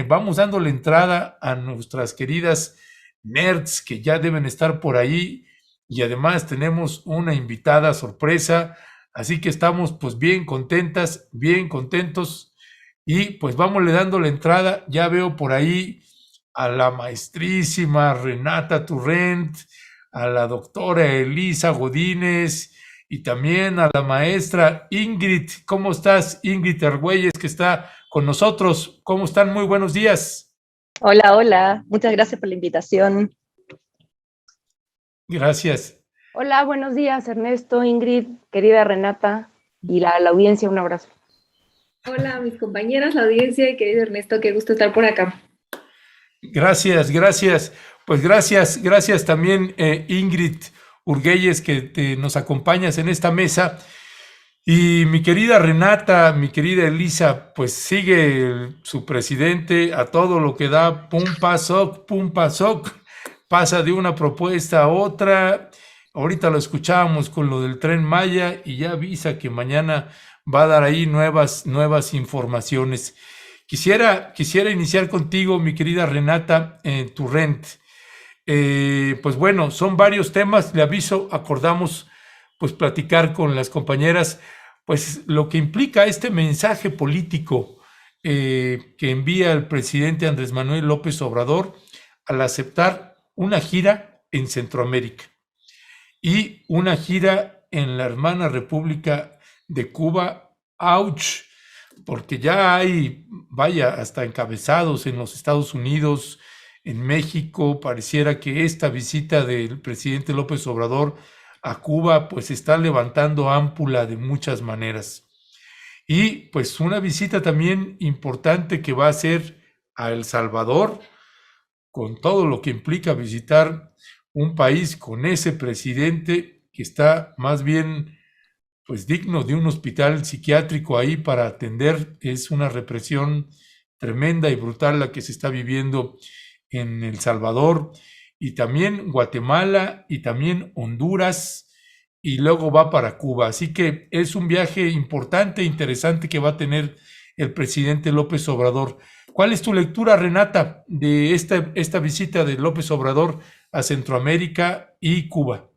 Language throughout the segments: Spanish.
vamos dando la entrada a nuestras queridas nerds que ya deben estar por ahí y además tenemos una invitada sorpresa, así que estamos pues bien contentas, bien contentos y pues vamos le dando la entrada. Ya veo por ahí a la maestrísima Renata Turrent, a la doctora Elisa Godínez y también a la maestra Ingrid. ¿Cómo estás, Ingrid Argüelles, que está con nosotros? ¿Cómo están? Muy buenos días. Hola, hola. Muchas gracias por la invitación. Gracias. Hola, buenos días, Ernesto, Ingrid, querida Renata y la audiencia, un abrazo. Hola, mis compañeras, la audiencia y querido Ernesto, qué gusto estar por acá. Gracias, gracias. Pues gracias también, Ingrid Urguelles, que nos acompañas en esta mesa. Y mi querida Renata, mi querida Elisa, pues sigue su presidente a todo lo que da, pum pasoc, pasa de una propuesta a otra. Ahorita lo escuchábamos con lo del Tren Maya y ya avisa que mañana va a dar ahí nuevas informaciones. Quisiera iniciar contigo, mi querida Renata Turrent. Pues bueno, son varios temas, le aviso, acordamos pues platicar con las compañeras, pues lo que implica este mensaje político que envía el presidente Andrés Manuel López Obrador al aceptar una gira en Centroamérica y una gira en la hermana República de Cuba, ¡ouch! Porque ya hay, vaya, hasta encabezados en los Estados Unidos, en México. Pareciera que esta visita del presidente López Obrador a Cuba pues está levantando ámpula de muchas maneras. Y pues una visita también importante que va a ser a El Salvador, con todo lo que implica visitar un país con ese presidente que está más bien pues digno de un hospital psiquiátrico ahí para atender. Es una represión tremenda y brutal la que se está viviendo en El Salvador, y también Guatemala y también Honduras, y luego va para Cuba. Así que es un viaje importante, interesante que va a tener el presidente López Obrador. ¿Cuál es tu lectura, Renata, de esta visita de López Obrador a Centroamérica y Cuba?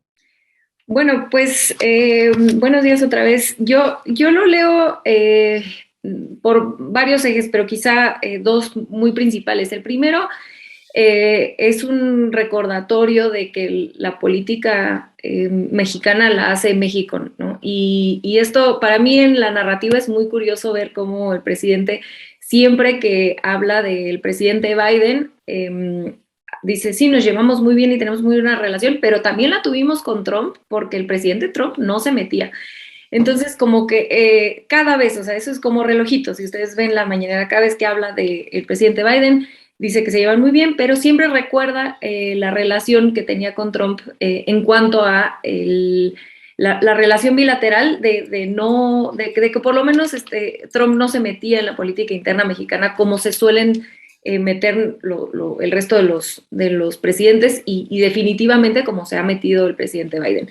Bueno, pues buenos días otra vez. Yo lo leo por varios ejes, pero quizá dos muy principales. El primero es un recordatorio de que la política mexicana la hace México, ¿no? Y esto para mí en la narrativa es muy curioso ver cómo el presidente, siempre que habla del presidente Biden, dice, sí, nos llevamos muy bien y tenemos muy buena relación, pero también la tuvimos con Trump porque el presidente Trump no se metía. Entonces, como que cada vez, o sea, eso es como relojito. Si ustedes ven la mañanera, cada vez que habla del presidente Biden, dice que se llevan muy bien, pero siempre recuerda la relación que tenía con Trump en cuanto a la relación bilateral de que por lo menos Trump no se metía en la política interna mexicana como se suelen meter el resto de los presidentes y definitivamente como se ha metido el presidente Biden.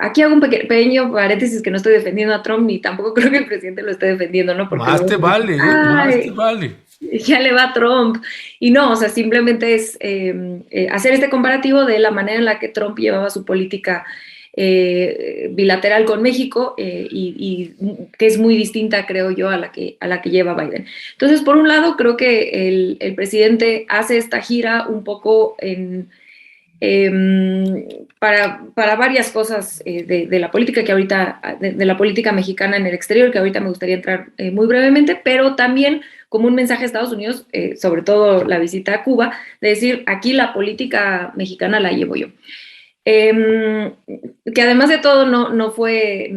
Aquí hago un pequeño paréntesis, que no estoy defendiendo a Trump ni tampoco creo que el presidente lo esté defendiendo, ¿no? Porque Más te vale, más te vale. Ya le va a Trump. Y no, o sea, simplemente es hacer este comparativo de la manera en la que Trump llevaba su política bilateral con México y que es muy distinta, creo yo, a la que lleva Biden. Entonces, por un lado, creo que el presidente hace esta gira un poco para varias cosas de la política que ahorita, de la política mexicana en el exterior, que ahorita me gustaría entrar muy brevemente, pero también como un mensaje a Estados Unidos, sobre todo la visita a Cuba, de decir, aquí la política mexicana la llevo yo. Que además de todo no fue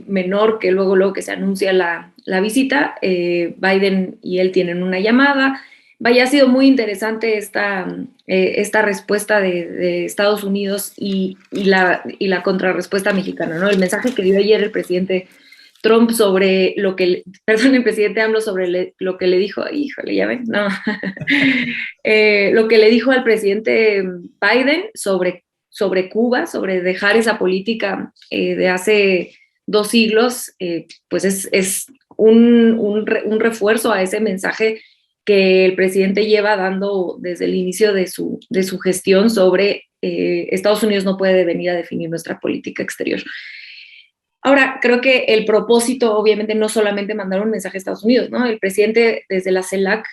menor que luego que se anuncia la visita, Biden y él tienen una llamada. Vaya, ha sido muy interesante esta respuesta de Estados Unidos y la contrarrespuesta mexicana, ¿no? El mensaje que dio ayer el presidente Trump sobre el presidente AMLO sobre lo que le dijo, híjole, ya ven, no, lo que le dijo al presidente Biden sobre Cuba, sobre dejar esa política de hace 2 siglos, pues es un refuerzo a ese mensaje que el presidente lleva dando desde el inicio de su gestión sobre Estados Unidos no puede venir a definir nuestra política exterior. Ahora, creo que el propósito, obviamente, no solamente mandar un mensaje a Estados Unidos, ¿no? El presidente, desde la CELAC,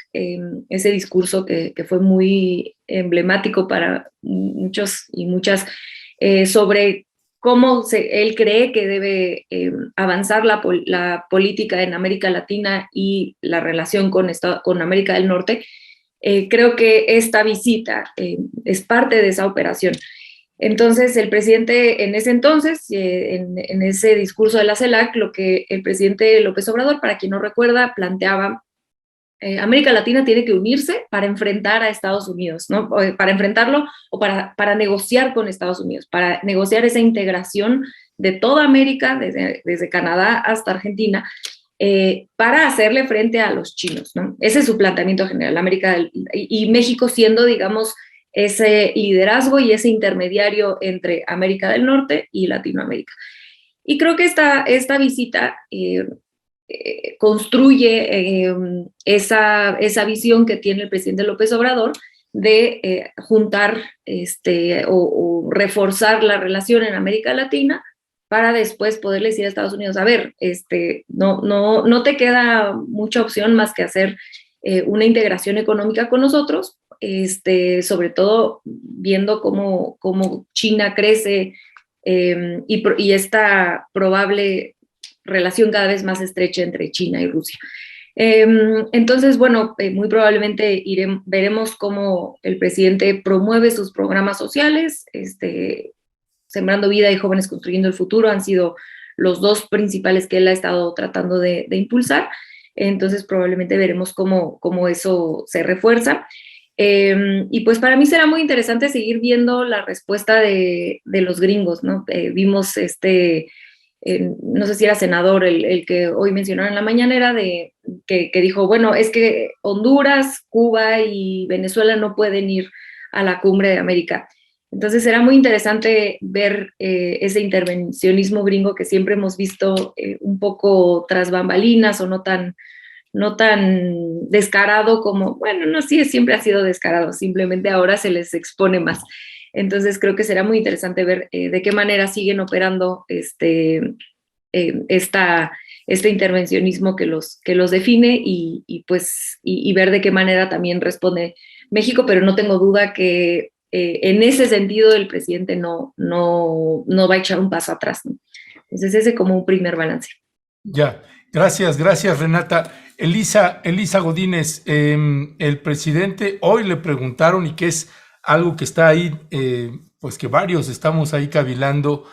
ese discurso que fue muy emblemático para muchos y muchas, sobre cómo él cree que debe avanzar la política en América Latina y la relación con América del Norte, creo que esta visita es parte de esa operación. Entonces, el presidente en ese entonces, en ese discurso de la CELAC, lo que el presidente López Obrador, para quien no recuerda, planteaba, América Latina tiene que unirse para enfrentar a Estados Unidos, ¿no? Para enfrentarlo o para negociar con Estados Unidos, para negociar esa integración de toda América, desde Canadá hasta Argentina, para hacerle frente a los chinos, ¿no? Ese es su planteamiento general, y México siendo, digamos, ese liderazgo y ese intermediario entre América del Norte y Latinoamérica. Y creo que esta visita construye esa visión que tiene el presidente López Obrador de juntar o reforzar la relación en América Latina para después poderle decir a Estados Unidos, a ver, no te queda mucha opción más que hacer una integración económica con nosotros, sobre todo viendo cómo China crece y esta probable relación cada vez más estrecha entre China y Rusia. Entonces, bueno, muy probablemente veremos cómo el presidente promueve sus programas sociales, Sembrando Vida y Jóvenes Construyendo el Futuro han sido los dos principales que él ha estado tratando de impulsar. Entonces, probablemente veremos cómo eso se refuerza. Y pues para mí será muy interesante seguir viendo la respuesta de los gringos, ¿no? Vimos no sé si era senador el que hoy mencionaron en la mañanera, que dijo, bueno, es que Honduras, Cuba y Venezuela no pueden ir a la cumbre de América. Entonces será muy interesante ver ese intervencionismo gringo que siempre hemos visto un poco tras bambalinas o no tan descarado como, bueno, no, sí, siempre ha sido descarado, simplemente ahora se les expone más. Entonces creo que será muy interesante ver de qué manera siguen operando este intervencionismo que los define y ver de qué manera también responde México, pero no tengo duda que en ese sentido el presidente no va a echar un paso atrás, ¿no? Entonces ese como un primer balance. Ya, gracias Renata. Elisa Godínez, el presidente, hoy le preguntaron, y que es algo que está ahí, pues que varios estamos ahí cavilando,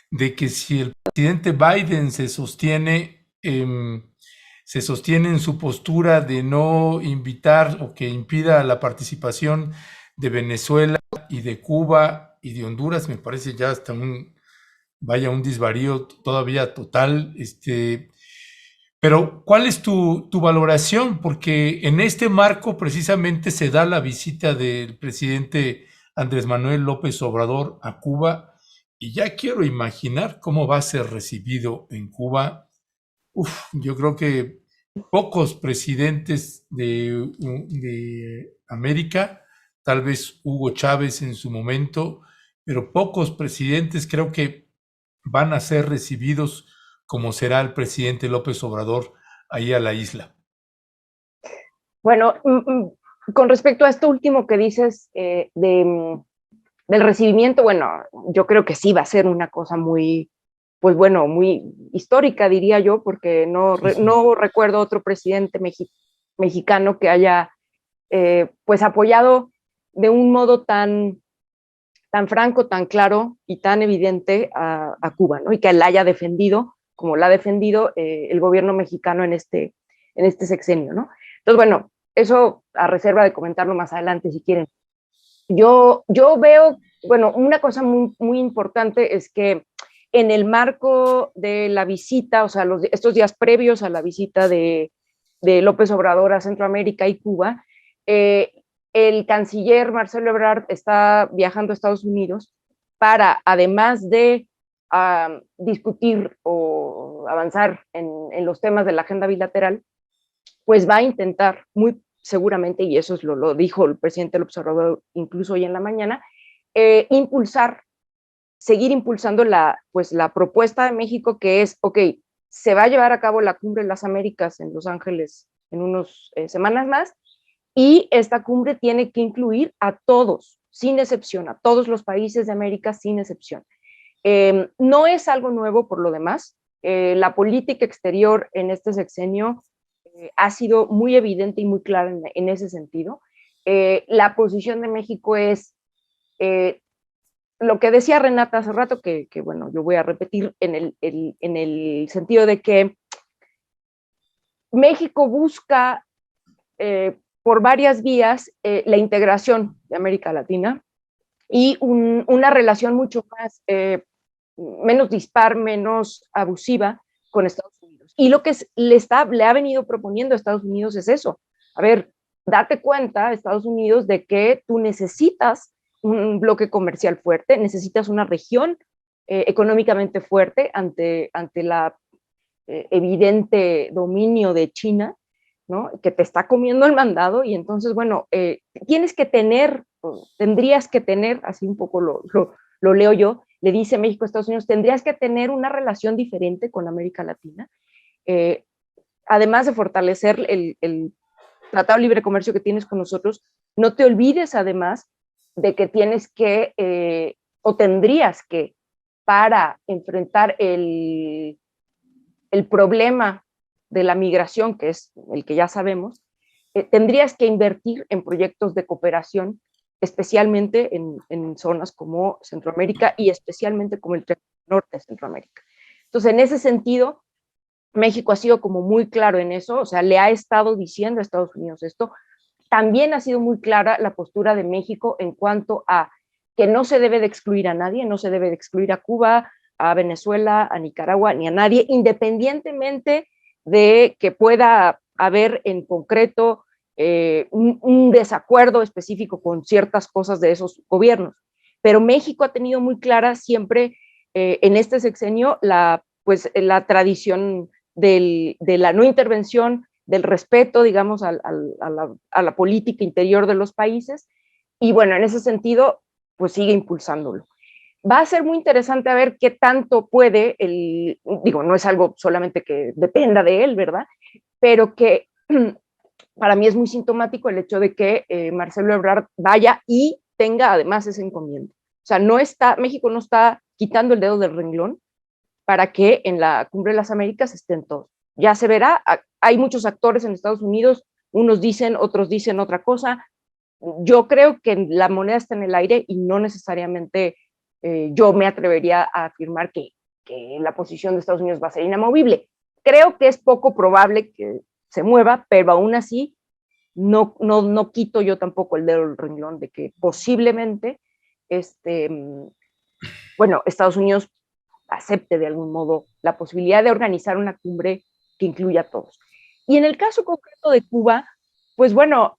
de que si el presidente Biden se sostiene en su postura de no invitar o que impida la participación de Venezuela y de Cuba y de Honduras, me parece ya hasta un desvarío todavía total, pero ¿cuál es tu valoración? Porque en este marco precisamente se da la visita del presidente Andrés Manuel López Obrador a Cuba, y ya quiero imaginar cómo va a ser recibido en Cuba. Yo creo que pocos presidentes de América, tal vez Hugo Chávez en su momento, pero pocos presidentes creo que van a ser recibidos como será el presidente López Obrador ahí a la isla. Bueno, con respecto a esto último que dices del recibimiento, bueno, yo creo que sí va a ser una cosa muy, pues bueno, muy histórica, diría yo, porque no recuerdo otro presidente mexicano que haya pues apoyado de un modo tan franco, tan claro y tan evidente a Cuba, ¿no? Y que la haya defendido como la ha defendido el gobierno mexicano en este sexenio, ¿no? Entonces, bueno, eso a reserva de comentarlo más adelante si quieren. Yo veo, bueno, una cosa muy, muy importante es que en el marco de la visita, o sea, estos días previos a la visita de López Obrador a Centroamérica y Cuba, el canciller Marcelo Ebrard está viajando a Estados Unidos para, además de discutir o avanzar en los temas de la agenda bilateral, pues va a intentar muy seguramente, y eso lo dijo el presidente López Obrador incluso hoy en la mañana, seguir impulsando la propuesta de México, que es, ok, se va a llevar a cabo la Cumbre de las Américas en Los Ángeles en unas semanas más, y esta cumbre tiene que incluir a todos, sin excepción, a todos los países de América, sin excepción. No es algo nuevo por lo demás. La política exterior en este sexenio ha sido muy evidente y muy clara en ese sentido. La posición de México es lo que decía Renata hace rato, que bueno, yo voy a repetir en el sentido de que México busca por varias vías la integración de América Latina y una relación mucho más, menos dispar, menos abusiva con Estados Unidos. Y lo que le ha venido proponiendo a Estados Unidos es eso. A ver, date cuenta, Estados Unidos, de que tú necesitas un bloque comercial fuerte, necesitas una región económicamente fuerte ante la evidente dominio de China, ¿no? Que te está comiendo el mandado, y entonces, bueno, tendrías que tener, así un poco lo leo yo, le dice México a Estados Unidos, tendrías que tener una relación diferente con América Latina, además de fortalecer el Tratado de Libre Comercio que tienes con nosotros, no te olvides además de que tienes que, o tendrías que, para enfrentar el problema de la migración, que es el que ya sabemos, tendrías que invertir en proyectos de cooperación, especialmente en zonas como Centroamérica y especialmente como el norte de Centroamérica. Entonces, en ese sentido, México ha sido como muy claro en eso, o sea, le ha estado diciendo a Estados Unidos esto. También ha sido muy clara la postura de México en cuanto a que no se debe de excluir a nadie, no se debe de excluir a Cuba, a Venezuela, a Nicaragua, ni a nadie, independientemente de que pueda haber en concreto un desacuerdo específico con ciertas cosas de esos gobiernos. Pero México ha tenido muy clara siempre en este sexenio la tradición de la no intervención, del respeto, digamos, a la política interior de los países, y bueno, en ese sentido, pues sigue impulsándolo. Va a ser muy interesante a ver qué tanto puede, digo, no es algo solamente que dependa de él, ¿verdad? Pero que para mí es muy sintomático el hecho de que Marcelo Ebrard vaya y tenga además ese encomienda. O sea, México no está quitando el dedo del renglón para que en la Cumbre de las Américas estén todos. Ya se verá, hay muchos actores en Estados Unidos, unos dicen, otros dicen otra cosa. Yo creo que la moneda está en el aire y no necesariamente yo me atrevería a afirmar que la posición de Estados Unidos va a ser inamovible. Creo que es poco probable que se mueva, pero aún así no quito yo tampoco el dedo del renglón de que posiblemente Estados Unidos acepte de algún modo la posibilidad de organizar una cumbre que incluya a todos. Y en el caso concreto de Cuba, pues bueno,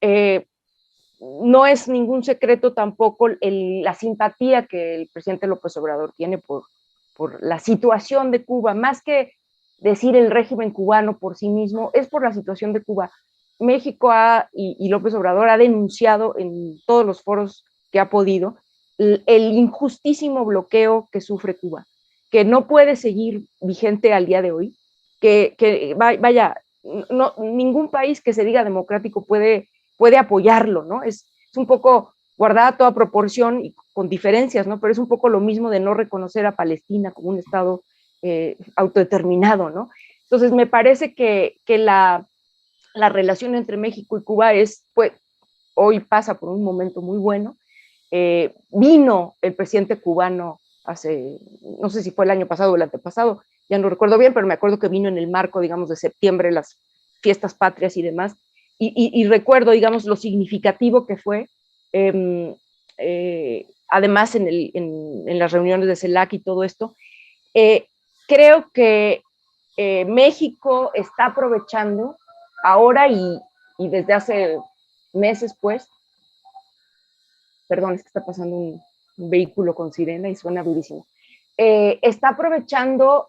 no es ningún secreto tampoco la simpatía que el presidente López Obrador tiene por la situación de Cuba, más que decir el régimen cubano por sí mismo, es por la situación de Cuba. México y López Obrador ha denunciado en todos los foros que ha podido el injustísimo bloqueo que sufre Cuba, que no puede seguir vigente al día de hoy, que vaya, no, ningún país que se diga democrático puede apoyarlo, ¿no? Es un poco guardada toda proporción y con diferencias, ¿no? Pero es un poco lo mismo de no reconocer a Palestina como un estado autodeterminado, ¿no? Entonces me parece que la relación entre México y Cuba pues, hoy pasa por un momento muy bueno. Vino el presidente cubano hace, no sé si fue el año pasado o el antepasado, ya no recuerdo bien, pero me acuerdo que vino en el marco, digamos, de septiembre, las fiestas patrias y demás, y recuerdo, digamos, lo significativo que fue, además en las reuniones de CELAC y todo esto. Creo que México está aprovechando ahora y desde hace meses, pues, perdón, es que está pasando un vehículo con sirena y suena durísimo. Está aprovechando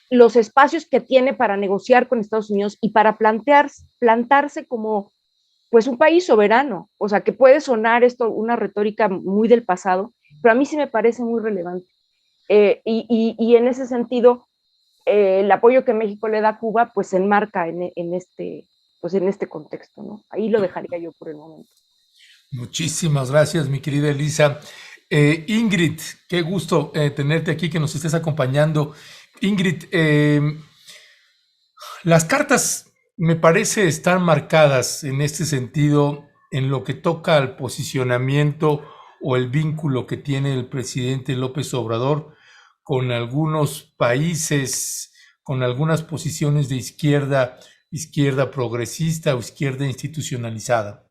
los espacios que tiene para negociar con Estados Unidos y para plantarse como pues un país soberano. O sea, que puede sonar esto una retórica muy del pasado, pero a mí sí me parece muy relevante. Y en ese sentido, el apoyo que México le da a Cuba, pues se enmarca en este contexto, ¿no? Ahí lo dejaría yo por el momento. Muchísimas gracias, mi querida Elisa. Ingrid, qué gusto tenerte aquí, que nos estés acompañando. Ingrid, las cartas me parece están marcadas en este sentido en lo que toca al posicionamiento o el vínculo que tiene el presidente López Obrador con algunos países, con algunas posiciones de izquierda progresista o izquierda institucionalizada.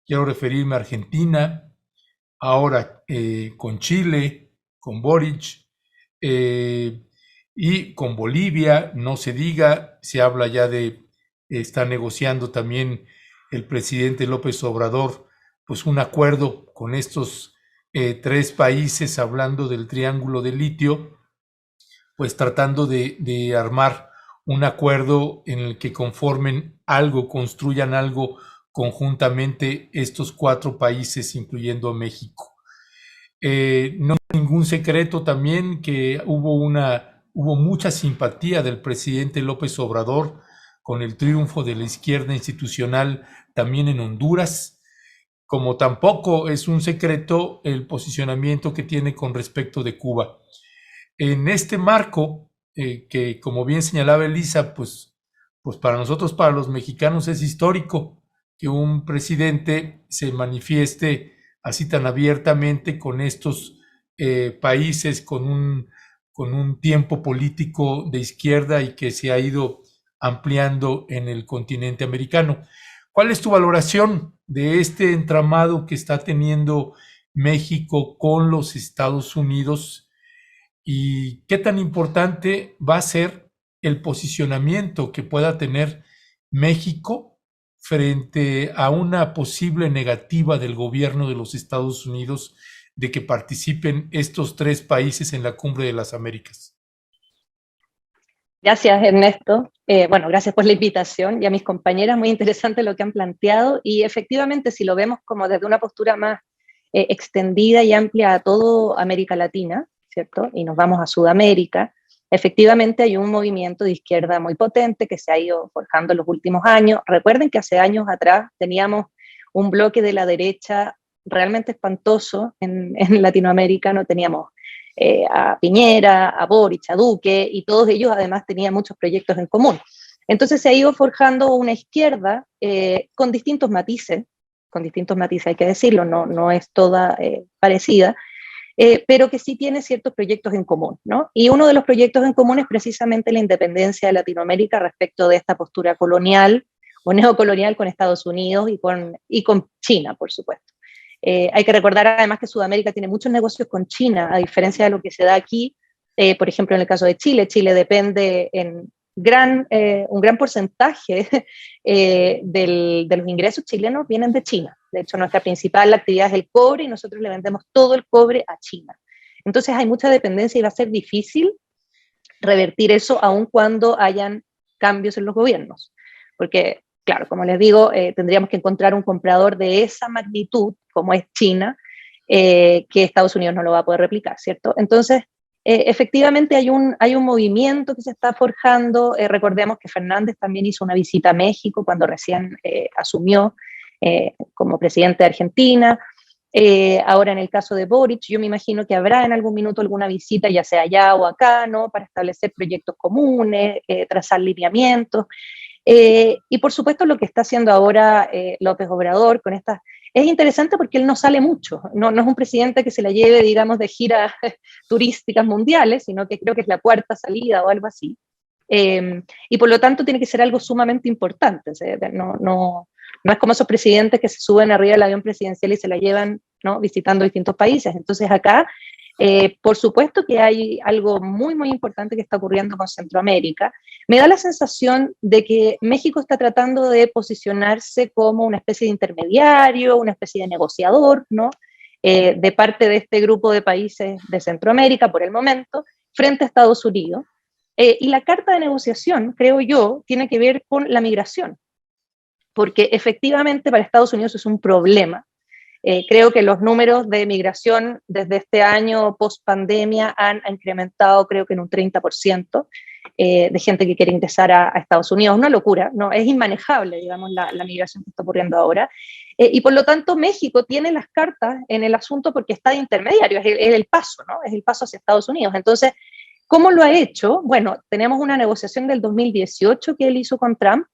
Quiero referirme a Argentina, ahora con Chile, con Boric, y con Bolivia, no se diga, se habla ya está negociando también el presidente López Obrador, pues un acuerdo con estos 3 países, hablando del triángulo de litio, pues tratando de armar un acuerdo en el que conformen algo, construyan algo conjuntamente estos 4 países, incluyendo a México. No es ningún secreto también que hubo mucha simpatía del presidente López Obrador con el triunfo de la izquierda institucional también en Honduras, como tampoco es un secreto el posicionamiento que tiene con respecto de Cuba. En este marco, que como bien señalaba Elisa, pues para nosotros, para los mexicanos, es histórico que un presidente se manifieste así tan abiertamente con estos países, con un tiempo político de izquierda y que se ha ido ampliando en el continente americano. ¿Cuál es tu valoración de este entramado que está teniendo México con los Estados Unidos? ¿Y qué tan importante va a ser el posicionamiento que pueda tener México frente a una posible negativa del gobierno de los Estados Unidos de que participen estos 3 países en la Cumbre de las Américas? Gracias, Ernesto. Bueno, gracias por la invitación y a mis compañeras, muy interesante lo que han planteado y efectivamente si lo vemos como desde una postura más extendida y amplia a toda América Latina, ¿cierto? Y nos vamos a Sudamérica, efectivamente hay un movimiento de izquierda muy potente que se ha ido forjando en los últimos años. Recuerden que hace años atrás teníamos un bloque de la derecha realmente espantoso en Latinoamérica, no teníamos a Piñera, a Boric, a Duque, y todos ellos además tenían muchos proyectos en común. Entonces se ha ido forjando una izquierda con distintos matices hay que decirlo, no es toda parecida, pero que sí tiene ciertos proyectos en común, ¿no? Y uno de los proyectos en común es precisamente la independencia de Latinoamérica respecto de esta postura colonial o neocolonial con Estados Unidos y con China, por supuesto. Hay que recordar además que Sudamérica tiene muchos negocios con China, a diferencia de lo que se da aquí. Por ejemplo, en el caso de Chile, Chile depende en un gran porcentaje de los ingresos chilenos vienen de China. De hecho, nuestra principal actividad es el cobre y nosotros le vendemos todo el cobre a China. Entonces hay mucha dependencia y va a ser difícil revertir eso aun cuando hayan cambios en los gobiernos. Porque, claro, como les digo, tendríamos que encontrar un comprador de esa magnitud, como es China, que Estados Unidos no lo va a poder replicar, ¿cierto? Entonces, efectivamente hay un movimiento que se está forjando. Recordemos que Fernández también hizo una visita a México cuando recién asumió como presidente de Argentina. Ahora en el caso de Boric, yo me imagino que habrá en algún minuto alguna visita, ya sea allá o acá, ¿no? Para establecer proyectos comunes, trazar lineamientos. Y por supuesto lo que está haciendo ahora López Obrador con estas... Es interesante porque él no sale mucho, no es un presidente que se la lleve, digamos, de giras turísticas mundiales, sino que creo que es la cuarta salida o algo así. Y por lo tanto tiene que ser algo sumamente importante. O sea, no es como esos presidentes que se suben arriba del avión presidencial y se la llevan, ¿no? Visitando distintos países. Entonces acá, por supuesto que hay algo muy, muy importante que está ocurriendo con Centroamérica. Me da la sensación de que México está tratando de posicionarse como una especie de intermediario, una especie de negociador, ¿no? De parte de este grupo de países de Centroamérica por el momento, frente a Estados Unidos. Y la carta de negociación, creo yo, tiene que ver con la migración, porque efectivamente para Estados Unidos es un problema. Creo que los números de migración desde este año post pandemia han incrementado, creo que en un 30%, de gente que quiere ingresar a Estados Unidos. Una locura, ¿no? Es inmanejable, digamos, la migración que está ocurriendo ahora. Y por lo tanto, México tiene las cartas en el asunto porque está de intermediario, es el paso, ¿no? Es el paso hacia Estados Unidos. Entonces, ¿cómo lo ha hecho? Bueno, tenemos una negociación del 2018 que él hizo con Trump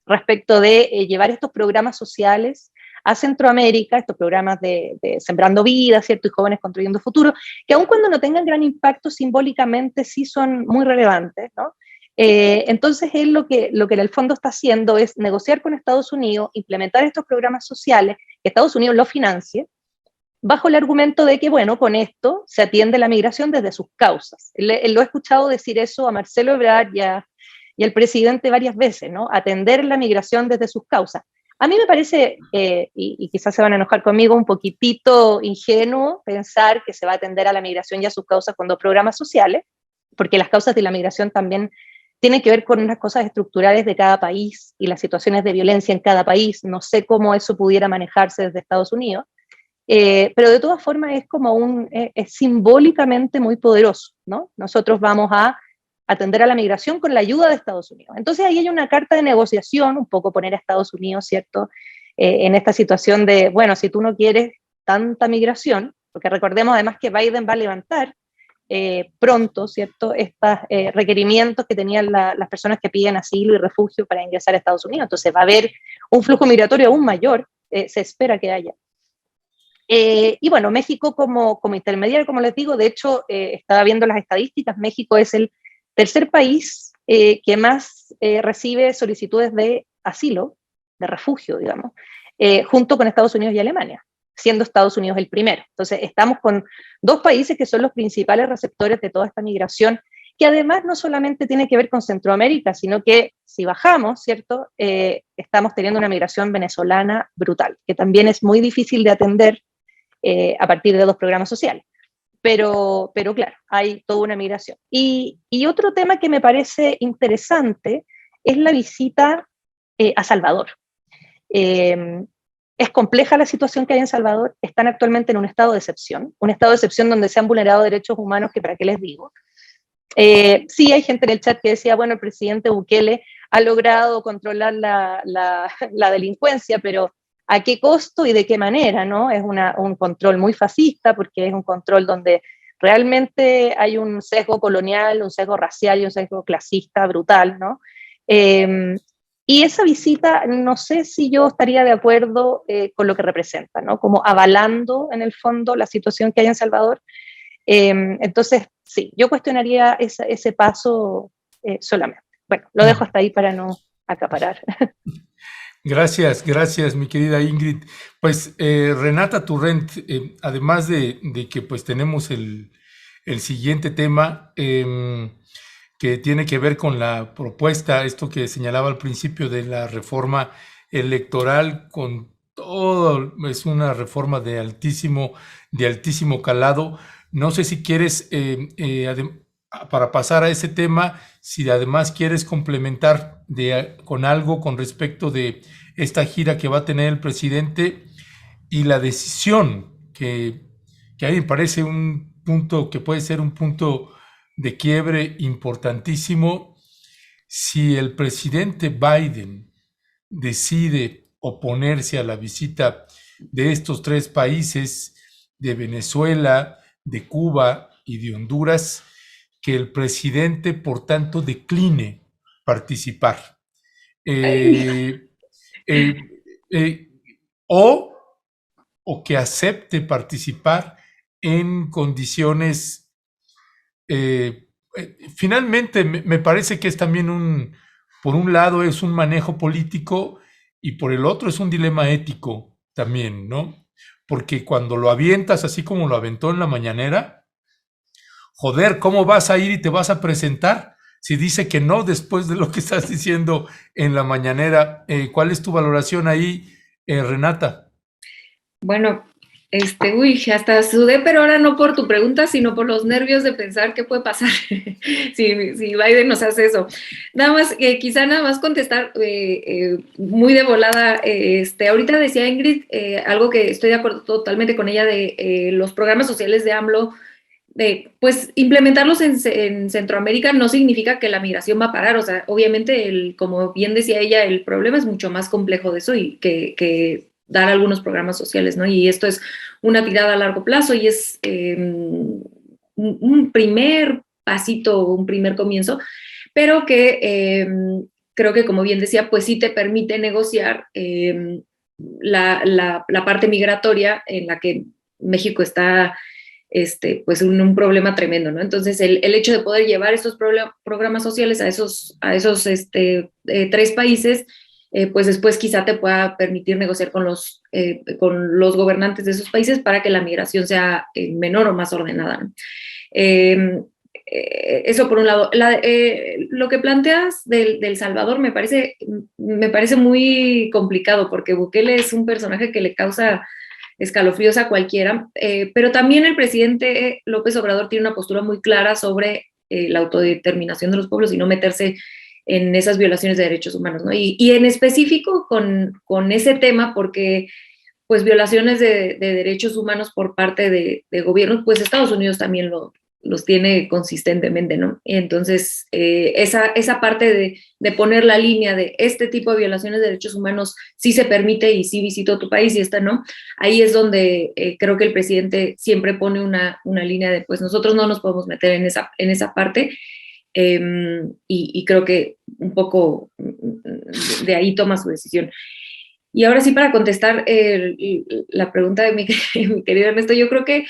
respecto de llevar estos programas sociales a Centroamérica, estos programas de Sembrando Vida, ¿cierto? Y Jóvenes Construyendo Futuro, que aun cuando no tengan gran impacto, simbólicamente sí son muy relevantes, ¿no? Entonces él lo que en el fondo está haciendo es negociar con Estados Unidos, implementar estos programas sociales, que Estados Unidos los financie, bajo el argumento de que, bueno, con esto se atiende la migración desde sus causas. Él lo he escuchado decir eso a Marcelo Ebrard y al presidente varias veces, ¿no? Atender la migración desde sus causas. A mí me parece, y quizás se van a enojar conmigo, un poquitito ingenuo pensar que se va a atender a la migración y a sus causas con 2 programas sociales, porque las causas de la migración también tienen que ver con unas cosas estructurales de cada país y las situaciones de violencia en cada país. No sé cómo eso pudiera manejarse desde Estados Unidos, pero de todas formas es como es simbólicamente muy poderoso, ¿no? Nosotros vamos a atender a la migración con la ayuda de Estados Unidos. Entonces ahí hay una carta de negociación, un poco poner a Estados Unidos, ¿cierto?, en esta situación de, bueno, si tú no quieres tanta migración, porque recordemos además que Biden va a levantar pronto, ¿cierto?, estos requerimientos que tenían las personas que piden asilo y refugio para ingresar a Estados Unidos. Entonces va a haber un flujo migratorio aún mayor, se espera que haya. Y bueno, México como intermediario, como les digo, de hecho, estaba viendo las estadísticas, México es el tercer país que más recibe solicitudes de asilo, de refugio, digamos, junto con Estados Unidos y Alemania, siendo Estados Unidos el primero. Entonces, estamos con 2 países que son los principales receptores de toda esta migración, que además no solamente tiene que ver con Centroamérica, sino que si bajamos, ¿cierto?, estamos teniendo una migración venezolana brutal, que también es muy difícil de atender a partir de 2 programas sociales. Pero claro, hay toda una migración. Y otro tema que me parece interesante es la visita a Salvador. Es compleja la situación que hay en Salvador, están actualmente en un estado de excepción donde se han vulnerado derechos humanos, que para qué les digo. Sí, hay gente en el chat que decía, bueno, el presidente Bukele ha logrado controlar la delincuencia, pero ¿a qué costo y de qué manera? ¿No? Es un control muy fascista, porque es un control donde realmente hay un sesgo colonial, un sesgo racial y un sesgo clasista brutal, ¿no? Y esa visita, no sé si yo estaría de acuerdo con lo que representa, ¿no? Como avalando en el fondo la situación que hay en Salvador. Entonces, sí, yo cuestionaría ese paso solamente. Bueno, lo dejo hasta ahí para no acaparar. Gracias, mi querida Ingrid. Pues Renata Turrent, además de que pues tenemos el siguiente tema que tiene que ver con la propuesta, esto que señalaba al principio de la reforma electoral, con todo, es una reforma de altísimo calado. No sé si quieres, para pasar a ese tema, si además quieres complementar con algo con respecto de esta gira que va a tener el presidente y la decisión que a mí me parece un punto que puede ser un punto de quiebre importantísimo. Si el presidente Biden decide oponerse a la visita de estos 3 países, de Venezuela, de Cuba y de Honduras, que el presidente, por tanto, decline participar. O que acepte participar en condiciones. Finalmente, me parece que es también por un lado es un manejo político y por el otro es un dilema ético también, ¿no? Porque cuando lo avientas así como lo aventó en la mañanera, joder, ¿cómo vas a ir y te vas a presentar si dice que no después de lo que estás diciendo en la mañanera? ¿Cuál es tu valoración ahí, Renata? Bueno, Uy, hasta sudé, pero ahora no por tu pregunta, sino por los nervios de pensar qué puede pasar si Biden nos hace eso. Nada más, quizá nada más contestar muy de volada. Ahorita decía Ingrid algo que estoy de acuerdo totalmente con ella de los programas sociales de AMLO. Pues implementarlos en Centroamérica no significa que la migración va a parar. O sea, obviamente, como bien decía ella, el problema es mucho más complejo de eso y que dar algunos programas sociales, ¿no? Y esto es una tirada a largo plazo y es un primer pasito, un primer comienzo, pero que creo que, como bien decía, pues sí te permite negociar la parte migratoria en la que México está pues un problema tremendo, ¿no? Entonces, el hecho de poder llevar estos programas sociales a esos 3 países, pues después quizá te pueda permitir negociar con los gobernantes de esos países para que la migración sea menor o más ordenada, ¿no? Eso por un lado. Lo que planteas del Salvador me parece muy complicado porque Bukele es un personaje que le causa escalofríos a cualquiera, pero también el presidente López Obrador tiene una postura muy clara sobre la autodeterminación de los pueblos y no meterse en esas violaciones de derechos humanos, ¿no? Y en específico con ese tema, porque pues violaciones de derechos humanos por parte de gobiernos, pues Estados Unidos también los tiene consistentemente, ¿no? Entonces, esa parte de poner la línea de este tipo de violaciones de derechos humanos sí se permite y sí visitó tu país y esta no, ahí es donde creo que el presidente siempre pone una línea de, pues nosotros no nos podemos meter en esa parte, y creo que un poco de ahí toma su decisión. Y ahora sí, para contestar la pregunta de mi querido Ernesto, yo creo que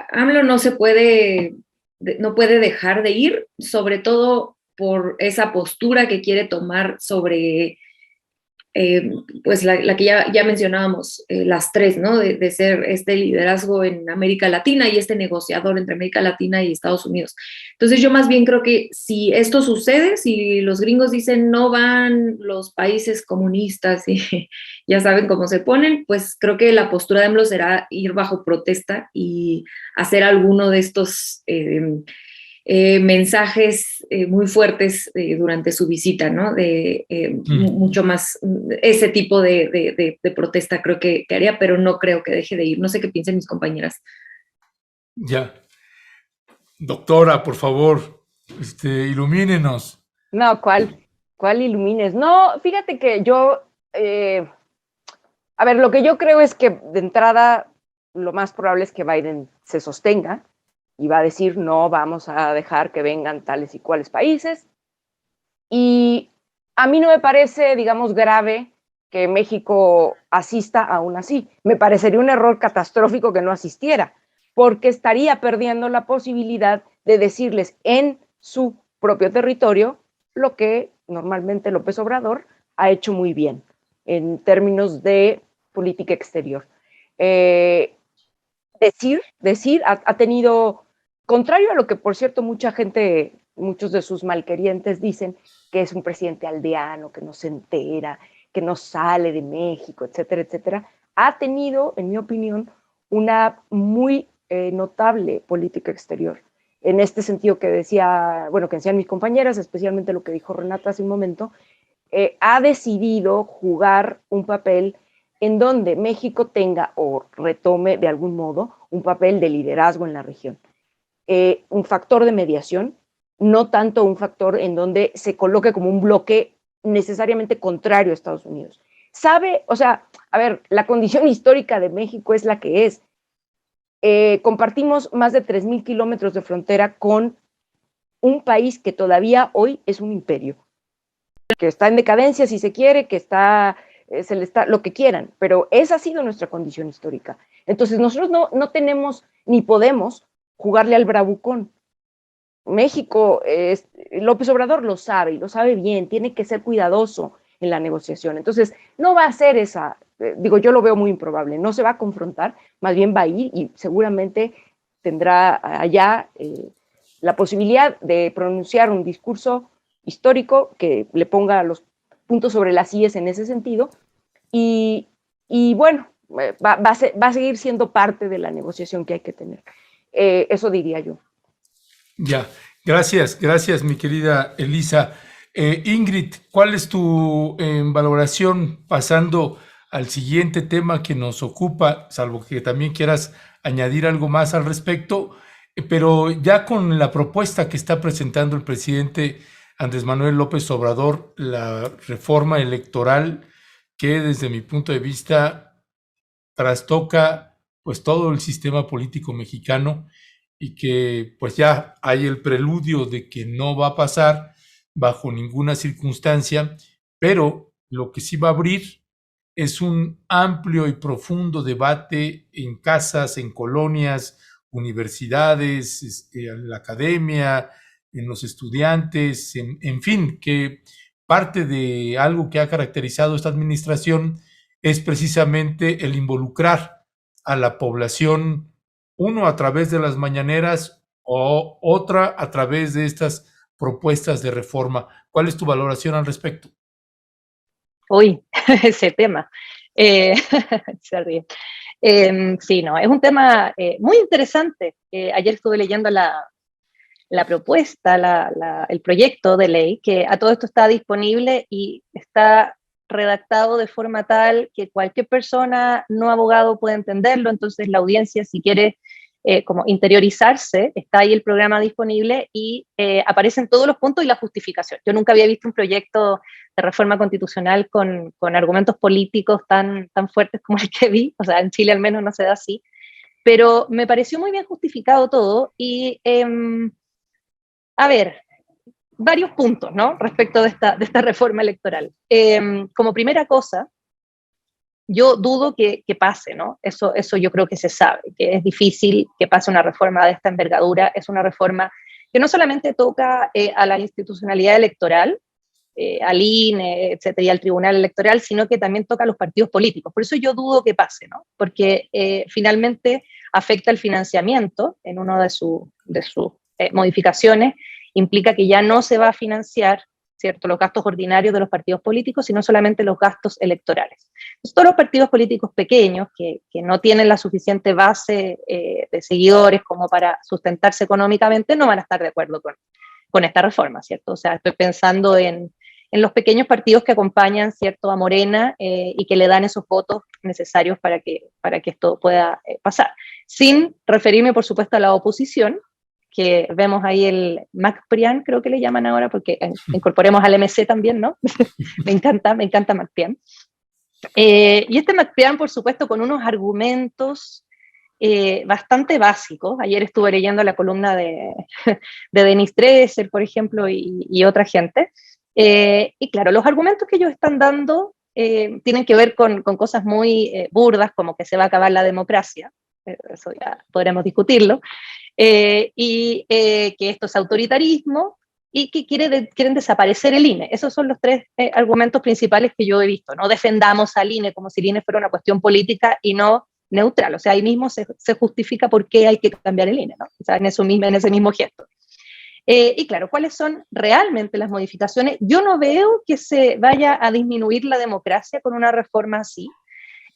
AMLO no puede dejar de ir, sobre todo por esa postura que quiere tomar sobre pues la que ya mencionábamos, las 3, ¿no? De ser este liderazgo en América Latina y este negociador entre América Latina y Estados Unidos. Entonces yo más bien creo que si esto sucede, si los gringos dicen no van los países comunistas y ya saben cómo se ponen, pues creo que la postura de AMLO será ir bajo protesta y hacer alguno de estos mensajes muy fuertes durante su visita, ¿no? Mucho más ese tipo de protesta creo que haría, pero no creo que deje de ir. No sé qué piensan mis compañeras. Ya. Doctora, por favor, ilumínenos. No, ¿cuál ilumines? No, fíjate que yo, a ver, lo que yo creo es que de entrada lo más probable es que Biden se sostenga y va a decir no vamos a dejar que vengan tales y cuales países. Y a mí no me parece, digamos, grave que México asista aún así. Me parecería un error catastrófico que no asistiera, porque estaría perdiendo la posibilidad de decirles en su propio territorio lo que normalmente López Obrador ha hecho muy bien en términos de política exterior. Decir, ha tenido, contrario a lo que por cierto mucha gente, muchos de sus malquerientes dicen, que es un presidente aldeano, que no se entera, que no sale de México, etcétera, etcétera, ha tenido, en mi opinión, una muy notable política exterior. En este sentido que decía, bueno, que decían mis compañeras, especialmente lo que dijo Renata hace un momento, ha decidido jugar un papel en donde México tenga o retome de algún modo un papel de liderazgo en la región. Un factor de mediación, no tanto un factor en donde se coloque como un bloque necesariamente contrario a Estados Unidos. Sabe, o sea, a ver, la condición histórica de México es la que es. Compartimos más de 3,000 kilómetros de frontera con un país que todavía hoy es un imperio, que está en decadencia si se quiere, que está, se le está, lo que quieran, pero esa ha sido nuestra condición histórica. Entonces nosotros no tenemos ni podemos jugarle al bravucón. México, López Obrador lo sabe y lo sabe bien, tiene que ser cuidadoso en la negociación. Entonces, no va a ser esa, digo, yo lo veo muy improbable, no se va a confrontar, más bien va a ir y seguramente tendrá allá la posibilidad de pronunciar un discurso histórico que le ponga los puntos sobre las íes en ese sentido. Y bueno, va a seguir siendo parte de la negociación que hay que tener. Eso diría yo. Ya, gracias, mi querida Elisa. Ingrid, ¿cuál es tu valoración pasando al siguiente tema que nos ocupa, salvo que también quieras añadir algo más al respecto, pero ya con la propuesta que está presentando el presidente Andrés Manuel López Obrador, la reforma electoral que desde mi punto de vista trastoca pues todo el sistema político mexicano y que pues ya hay el preludio de que no va a pasar bajo ninguna circunstancia, pero lo que sí va a abrir es un amplio y profundo debate en casas, en colonias, universidades, en la academia, en los estudiantes, en fin, que parte de algo que ha caracterizado esta administración es precisamente el involucrar a la población, uno a través de las mañaneras o otra a través de estas propuestas de reforma. ¿Cuál es tu valoración al respecto? Uy, ese tema. Se ríe. Sí, no, es un tema muy interesante. Ayer estuve leyendo la propuesta, el proyecto de ley, que a todo esto está disponible y está redactado de forma tal que cualquier persona no abogado puede entenderlo, entonces la audiencia, si quiere como interiorizarse, está ahí el programa disponible y aparecen todos los puntos y la justificación. Yo nunca había visto un proyecto de reforma constitucional con argumentos políticos tan fuertes como el que vi, o sea, en Chile al menos no se da así, pero me pareció muy bien justificado todo y, a ver, varios puntos, ¿no? Respecto de esta reforma electoral. Como primera cosa, yo dudo que pase, ¿no? Eso yo creo que se sabe, que es difícil que pase una reforma de esta envergadura. Es una reforma que no solamente toca a la institucionalidad electoral, al INE, etcétera, y al Tribunal Electoral, sino que también toca a los partidos políticos. Por eso yo dudo que pase, ¿no? Porque finalmente afecta el financiamiento en una de sus modificaciones, implica que ya no se va a financiar, ¿cierto?, los gastos ordinarios de los partidos políticos, sino solamente los gastos electorales. Entonces, todos los partidos políticos pequeños que no tienen la suficiente base de seguidores como para sustentarse económicamente no van a estar de acuerdo con esta reforma, ¿cierto? O sea, estoy pensando en los pequeños partidos que acompañan, ¿cierto?, a Morena y que le dan esos votos necesarios para que esto pueda pasar. Sin referirme, por supuesto, a la oposición, que vemos ahí el MacPrian, creo que le llaman ahora, porque incorporemos al MC también, ¿no? me encanta MacPrian. Y este MacPrian, por supuesto, con unos argumentos bastante básicos. Ayer estuve leyendo la columna de Denise Dresser, por ejemplo, y otra gente. Y claro, los argumentos que ellos están dando tienen que ver con cosas muy burdas, como que se va a acabar la democracia. Eso ya podremos discutirlo. Y que esto es autoritarismo y que quieren desaparecer el INE. Esos son los tres argumentos principales que yo he visto. No defendamos al INE como si el INE fuera una cuestión política y no neutral. O sea, ahí mismo se justifica por qué hay que cambiar el INE, ¿no? O sea, en ese mismo gesto. Y claro, ¿cuáles son realmente las modificaciones? Yo no veo que se vaya a disminuir la democracia con una reforma así.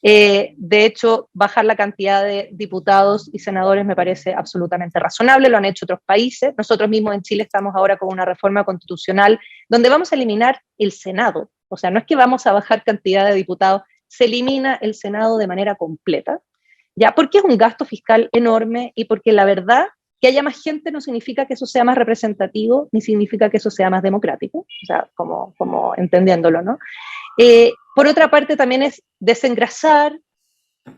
De hecho, bajar la cantidad de diputados y senadores me parece absolutamente razonable, lo han hecho otros países. Nosotros mismos en Chile estamos ahora con una reforma constitucional donde vamos a eliminar el Senado. O sea, no es que vamos a bajar cantidad de diputados, se elimina el Senado de manera completa, ya, porque es un gasto fiscal enorme y porque la verdad que haya más gente no significa que eso sea más representativo, ni significa que eso sea más democrático, o sea, como entendiéndolo, ¿no? Por otra parte, también es desengrasar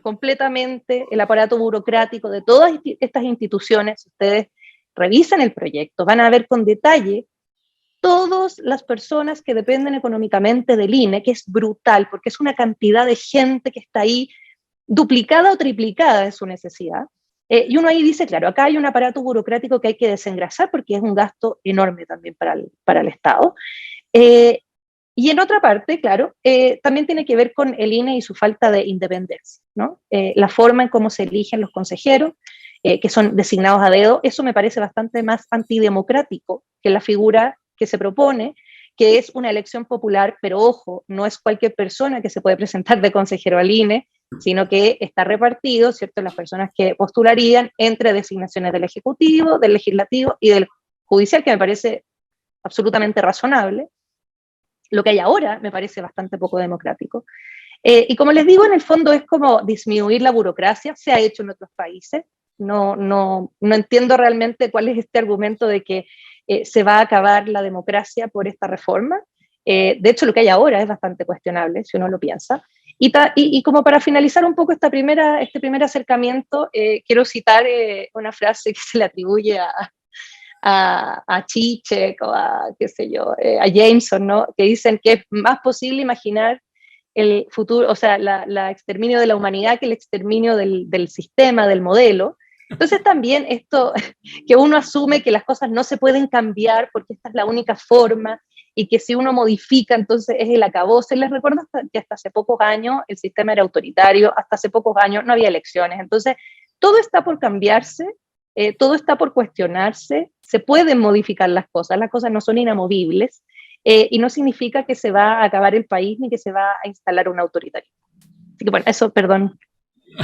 completamente el aparato burocrático de todas estas instituciones. Si ustedes revisan el proyecto, van a ver con detalle todas las personas que dependen económicamente del INE, que es brutal, porque es una cantidad de gente que está ahí duplicada o triplicada de su necesidad. Y uno ahí dice, claro, acá hay un aparato burocrático que hay que desengrasar porque es un gasto enorme también para el Estado. Y en otra parte, claro, también tiene que ver con el INE y su falta de independencia, ¿no? La forma en cómo se eligen los consejeros, que son designados a dedo, eso me parece bastante más antidemocrático que la figura que se propone, que es una elección popular, pero ojo, no es cualquier persona que se puede presentar de consejero al INE, sino que está repartido, ¿cierto?, las personas que postularían entre designaciones del Ejecutivo, del Legislativo y del Judicial, que me parece absolutamente razonable. Lo que hay ahora me parece bastante poco democrático. Y como les digo, en el fondo es como disminuir la burocracia, se ha hecho en otros países. No entiendo realmente cuál es este argumento de que se va a acabar la democracia por esta reforma. De hecho, lo que hay ahora es bastante cuestionable, si uno lo piensa. Y como para finalizar un poco este primer acercamiento, quiero citar una frase que se le atribuye a Zizek o a, qué sé yo, a Jameson, ¿no? Que dicen que es más posible imaginar el futuro, o sea, la exterminio de la humanidad que el exterminio del sistema, del modelo. Entonces también esto, que uno asume que las cosas no se pueden cambiar porque esta es la única forma y que si uno modifica entonces es el acabose. Les recuerdo que hasta hace pocos años el sistema era autoritario, hasta hace pocos años no había elecciones. Entonces todo está por cambiarse, todo está por cuestionarse, se pueden modificar las cosas no son inamovibles, y no significa que se va a acabar el país ni que se va a instalar un autoritarismo. Así que bueno, eso, perdón,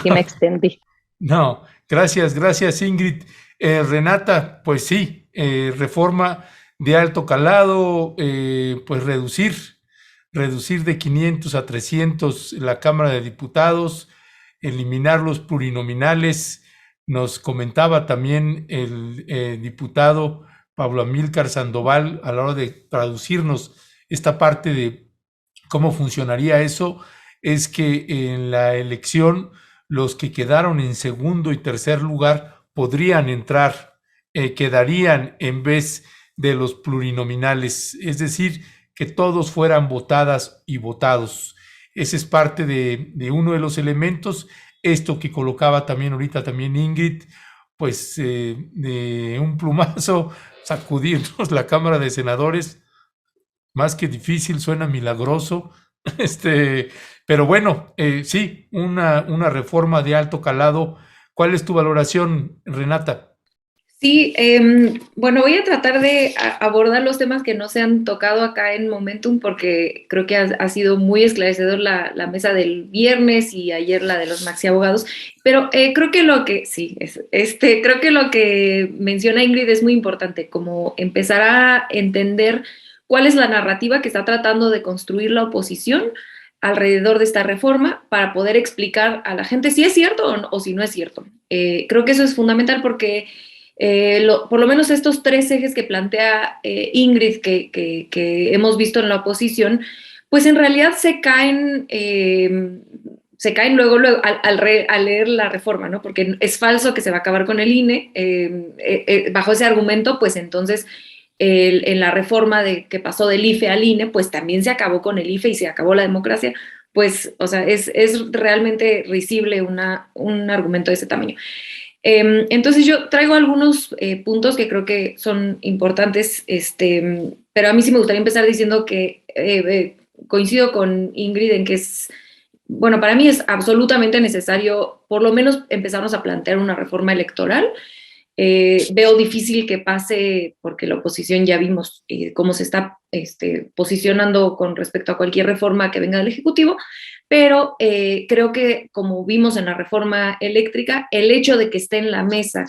si me extendí. No, gracias Ingrid. Renata, pues sí, reforma de alto calado, pues reducir de 500 a 300 la Cámara de Diputados, eliminar los plurinominales. Nos comentaba también el diputado Pablo Amílcar Sandoval a la hora de traducirnos esta parte de cómo funcionaría eso, es que en la elección los que quedaron en segundo y tercer lugar podrían entrar, quedarían en vez de los plurinominales, es decir, que todos fueran votadas y votados. Ese es parte de uno de los elementos. Esto que colocaba también ahorita también Ingrid, pues de un plumazo sacudirnos la Cámara de Senadores, más que difícil, suena milagroso. Pero bueno, sí, una reforma de alto calado. ¿Cuál es tu valoración, Renata? Sí, bueno, voy a tratar de abordar los temas que no se han tocado acá en Momentum porque creo que ha sido muy esclarecedor la mesa del viernes y ayer la de los maxi abogados, pero creo que creo que lo que menciona Ingrid es muy importante, como empezar a entender cuál es la narrativa que está tratando de construir la oposición alrededor de esta reforma para poder explicar a la gente si es cierto o si no es cierto. Creo que eso es fundamental porque por lo menos estos tres ejes que plantea Ingrid que hemos visto en la oposición, pues en realidad se caen luego al leer la reforma, ¿no? Porque es falso que se va a acabar con el INE. Bajo ese argumento, pues entonces en la reforma que pasó del IFE al INE, pues también se acabó con el IFE y se acabó la democracia. Pues, o sea, es realmente risible un argumento de ese tamaño. Entonces yo traigo algunos puntos que creo que son importantes, pero a mí sí me gustaría empezar diciendo que coincido con Ingrid en que bueno, para mí es absolutamente necesario por lo menos empezarnos a plantear una reforma electoral. Veo difícil que pase porque la oposición ya vimos cómo se está posicionando con respecto a cualquier reforma que venga del Ejecutivo, pero creo que como vimos en la reforma eléctrica, el hecho de que esté en la mesa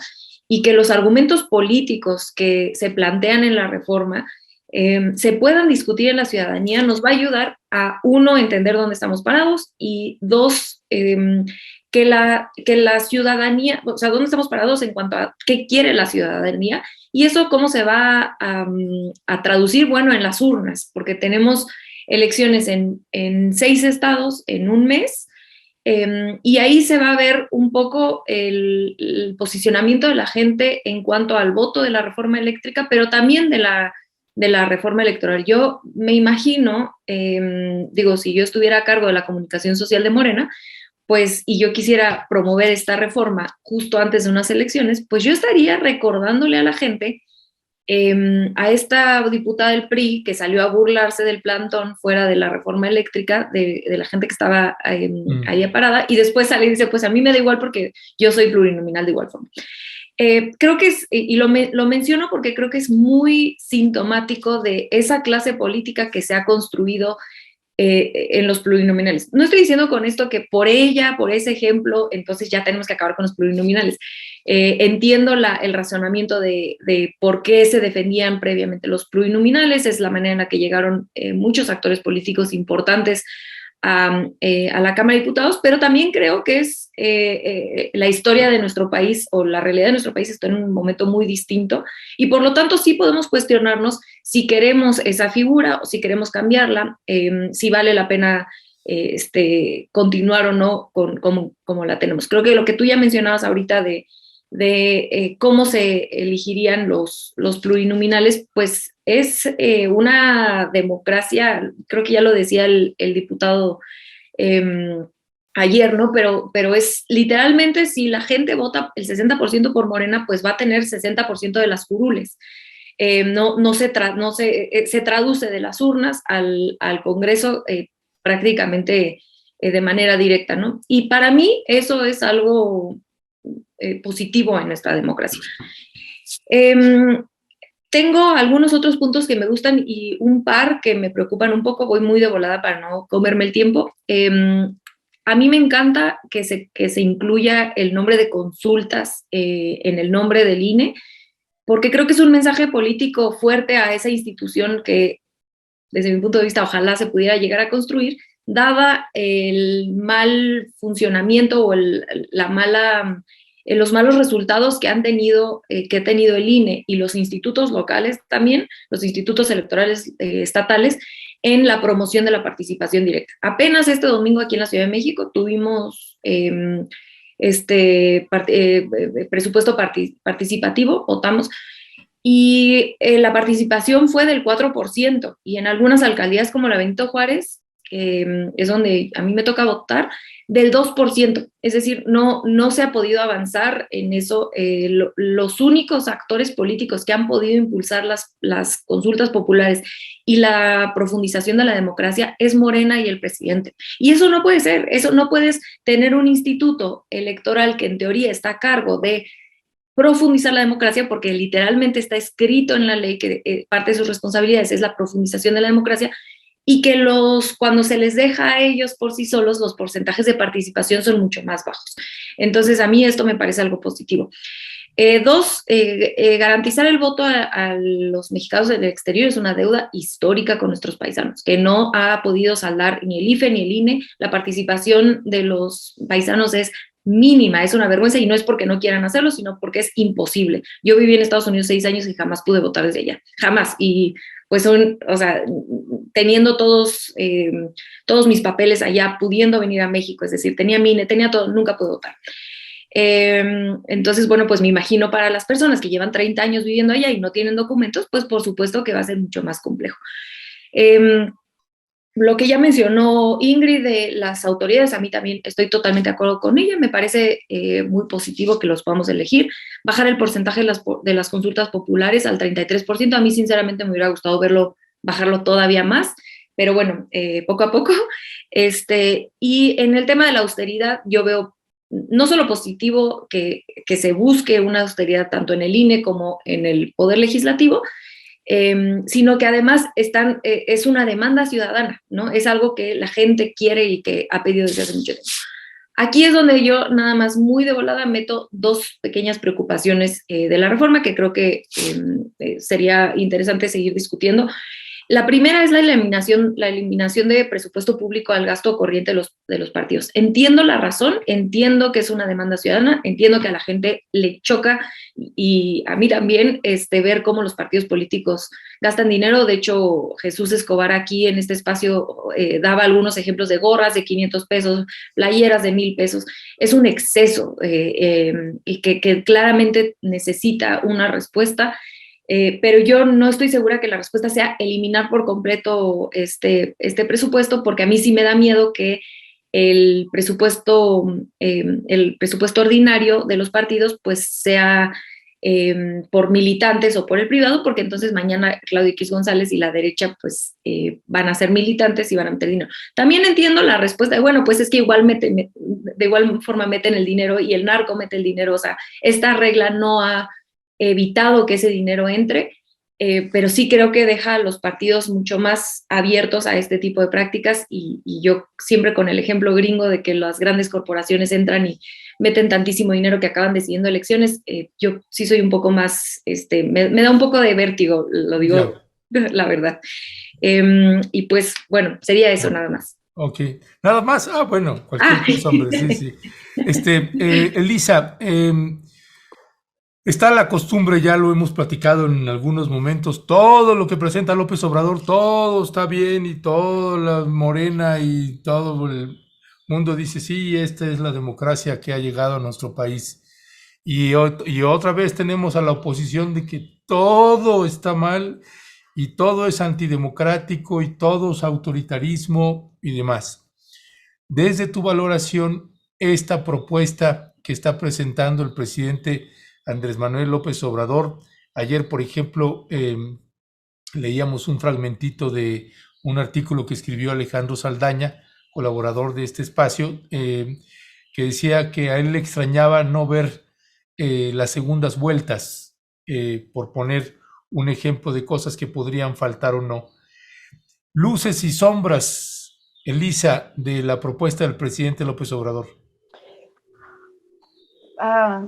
y que los argumentos políticos que se plantean en la reforma se puedan discutir en la ciudadanía nos va a ayudar a, uno, entender dónde estamos parados y dos, que la ciudadanía, o sea, dónde estamos parados en cuanto a qué quiere la ciudadanía y eso cómo se va a traducir, bueno, en las urnas, porque tenemos elecciones en 6 estados en un mes, y ahí se va a ver un poco el posicionamiento de la gente en cuanto al voto de la reforma eléctrica, pero también de la reforma electoral. Yo me imagino, digo, si yo estuviera a cargo de la comunicación social de Morena, pues, y yo quisiera promover esta reforma justo antes de unas elecciones, pues yo estaría recordándole a la gente, a esta diputada del PRI que salió a burlarse del plantón fuera de la reforma eléctrica, de la gente que estaba ahí parada, y después sale y dice, pues a mí me da igual porque yo soy plurinominal de igual forma. Creo que y lo menciono porque creo que es muy sintomático de esa clase política que se ha construido en los plurinominales. No estoy diciendo con esto que por ese ejemplo, entonces ya tenemos que acabar con los plurinominales. Entiendo el razonamiento de por qué se defendían previamente los plurinominales, es la manera en la que llegaron muchos actores políticos importantes a la Cámara de Diputados, pero también creo que es la historia de nuestro país o la realidad de nuestro país está en un momento muy distinto y por lo tanto sí podemos cuestionarnos si queremos esa figura o si queremos cambiarla, si vale la pena continuar o no como la tenemos. Creo que lo que tú ya mencionabas ahorita de cómo se elegirían los plurinominales, pues es una democracia, creo que ya lo decía el diputado ayer, ¿no? Pero es literalmente si la gente vota el 60% por Morena, pues va a tener 60% de las curules. Se traduce de las urnas al Congreso prácticamente de manera directa, ¿no? Y para mí eso es algo positivo en nuestra democracia. Tengo algunos otros puntos que me gustan y un par que me preocupan un poco, voy muy de volada para no comerme el tiempo. A mí me encanta que se incluya el nombre de consultas en el nombre del INE, porque creo que es un mensaje político fuerte a esa institución que, desde mi punto de vista, ojalá se pudiera llegar a construir, dada el mal funcionamiento o los malos resultados que ha tenido el INE y los institutos locales también, los institutos electorales estatales, en la promoción de la participación directa. Apenas este domingo aquí en la Ciudad de México tuvimos presupuesto participativo, votamos, y la participación fue del 4%, y en algunas alcaldías como la Benito Juárez, que es donde a mí me toca votar, del 2%, es decir, no se ha podido avanzar en eso. Los únicos actores políticos que han podido impulsar las consultas populares y la profundización de la democracia es Morena y el presidente. Y eso no puede ser, eso no puedes tener un instituto electoral que en teoría está a cargo de profundizar la democracia, porque literalmente está escrito en la ley que parte de sus responsabilidades es la profundización de la democracia, y que cuando se les deja a ellos por sí solos, los porcentajes de participación son mucho más bajos. Entonces, a mí esto me parece algo positivo. Dos, garantizar el voto a los mexicanos del exterior es una deuda histórica con nuestros paisanos, que no ha podido saldar ni el IFE ni el INE. La participación de los paisanos es mínima, es una vergüenza, y no es porque no quieran hacerlo, sino porque es imposible. Yo viví en Estados Unidos 6 años y jamás pude votar desde allá, jamás, y pues teniendo todos mis papeles allá, pudiendo venir a México, es decir, tenía mi INE, tenía todo, nunca pude votar. Entonces, bueno, pues me imagino para las personas que llevan 30 años viviendo allá y no tienen documentos, pues por supuesto que va a ser mucho más complejo. Lo que ya mencionó Ingrid de las autoridades, a mí también estoy totalmente de acuerdo con ella, me parece muy positivo que los podamos elegir. Bajar el porcentaje de las consultas populares al 33%, a mí sinceramente me hubiera gustado bajarlo todavía más, pero bueno, poco a poco. Y en el tema de la austeridad, yo veo no solo positivo que se busque una austeridad tanto en el INE como en el Poder Legislativo, sino que además es una demanda ciudadana, ¿no? Es algo que la gente quiere y que ha pedido desde hace mucho tiempo. Aquí es donde yo nada más muy de volada meto dos pequeñas preocupaciones de la reforma que creo que sería interesante seguir discutiendo. La primera es la eliminación de presupuesto público al gasto corriente de los partidos. Entiendo la razón, entiendo que es una demanda ciudadana, entiendo que a la gente le choca y a mí también ver cómo los partidos políticos gastan dinero. De hecho, Jesús Escobar aquí en este espacio daba algunos ejemplos de gorras de 500 pesos, playeras de 1,000 pesos. Es un exceso y que claramente necesita una respuesta. Pero yo no estoy segura que la respuesta sea eliminar por completo este presupuesto, porque a mí sí me da miedo que el presupuesto ordinario de los partidos pues sea por militantes o por el privado, porque entonces mañana Claudio X González y la derecha pues van a ser militantes y van a meter dinero. También entiendo la respuesta de, bueno, pues es que de igual forma meten el dinero y el narco mete el dinero, o sea, esta regla no ha evitado que ese dinero entre, pero sí creo que deja a los partidos mucho más abiertos a este tipo de prácticas y yo siempre con el ejemplo gringo de que las grandes corporaciones entran y meten tantísimo dinero que acaban decidiendo elecciones, yo sí soy un poco más, me da un poco de vértigo, lo digo la verdad. Y pues bueno, sería eso nada más. Ok, nada más. Ah, bueno, cualquier cosa, hombre, sí, sí. Elisa, está la costumbre, ya lo hemos platicado en algunos momentos, todo lo que presenta López Obrador, todo está bien y toda la Morena y todo el mundo dice, sí, esta es la democracia que ha llegado a nuestro país. Y otra vez tenemos a la oposición de que todo está mal y todo es antidemocrático y todo es autoritarismo y demás. Desde tu valoración, esta propuesta que está presentando el presidente Andrés Manuel López Obrador, ayer, por ejemplo, leíamos un fragmentito de un artículo que escribió Alejandro Saldaña, colaborador de este espacio, que decía que a él le extrañaba no ver las segundas vueltas, por poner un ejemplo de cosas que podrían faltar o no. Luces y sombras, Elisa, de la propuesta del presidente López Obrador.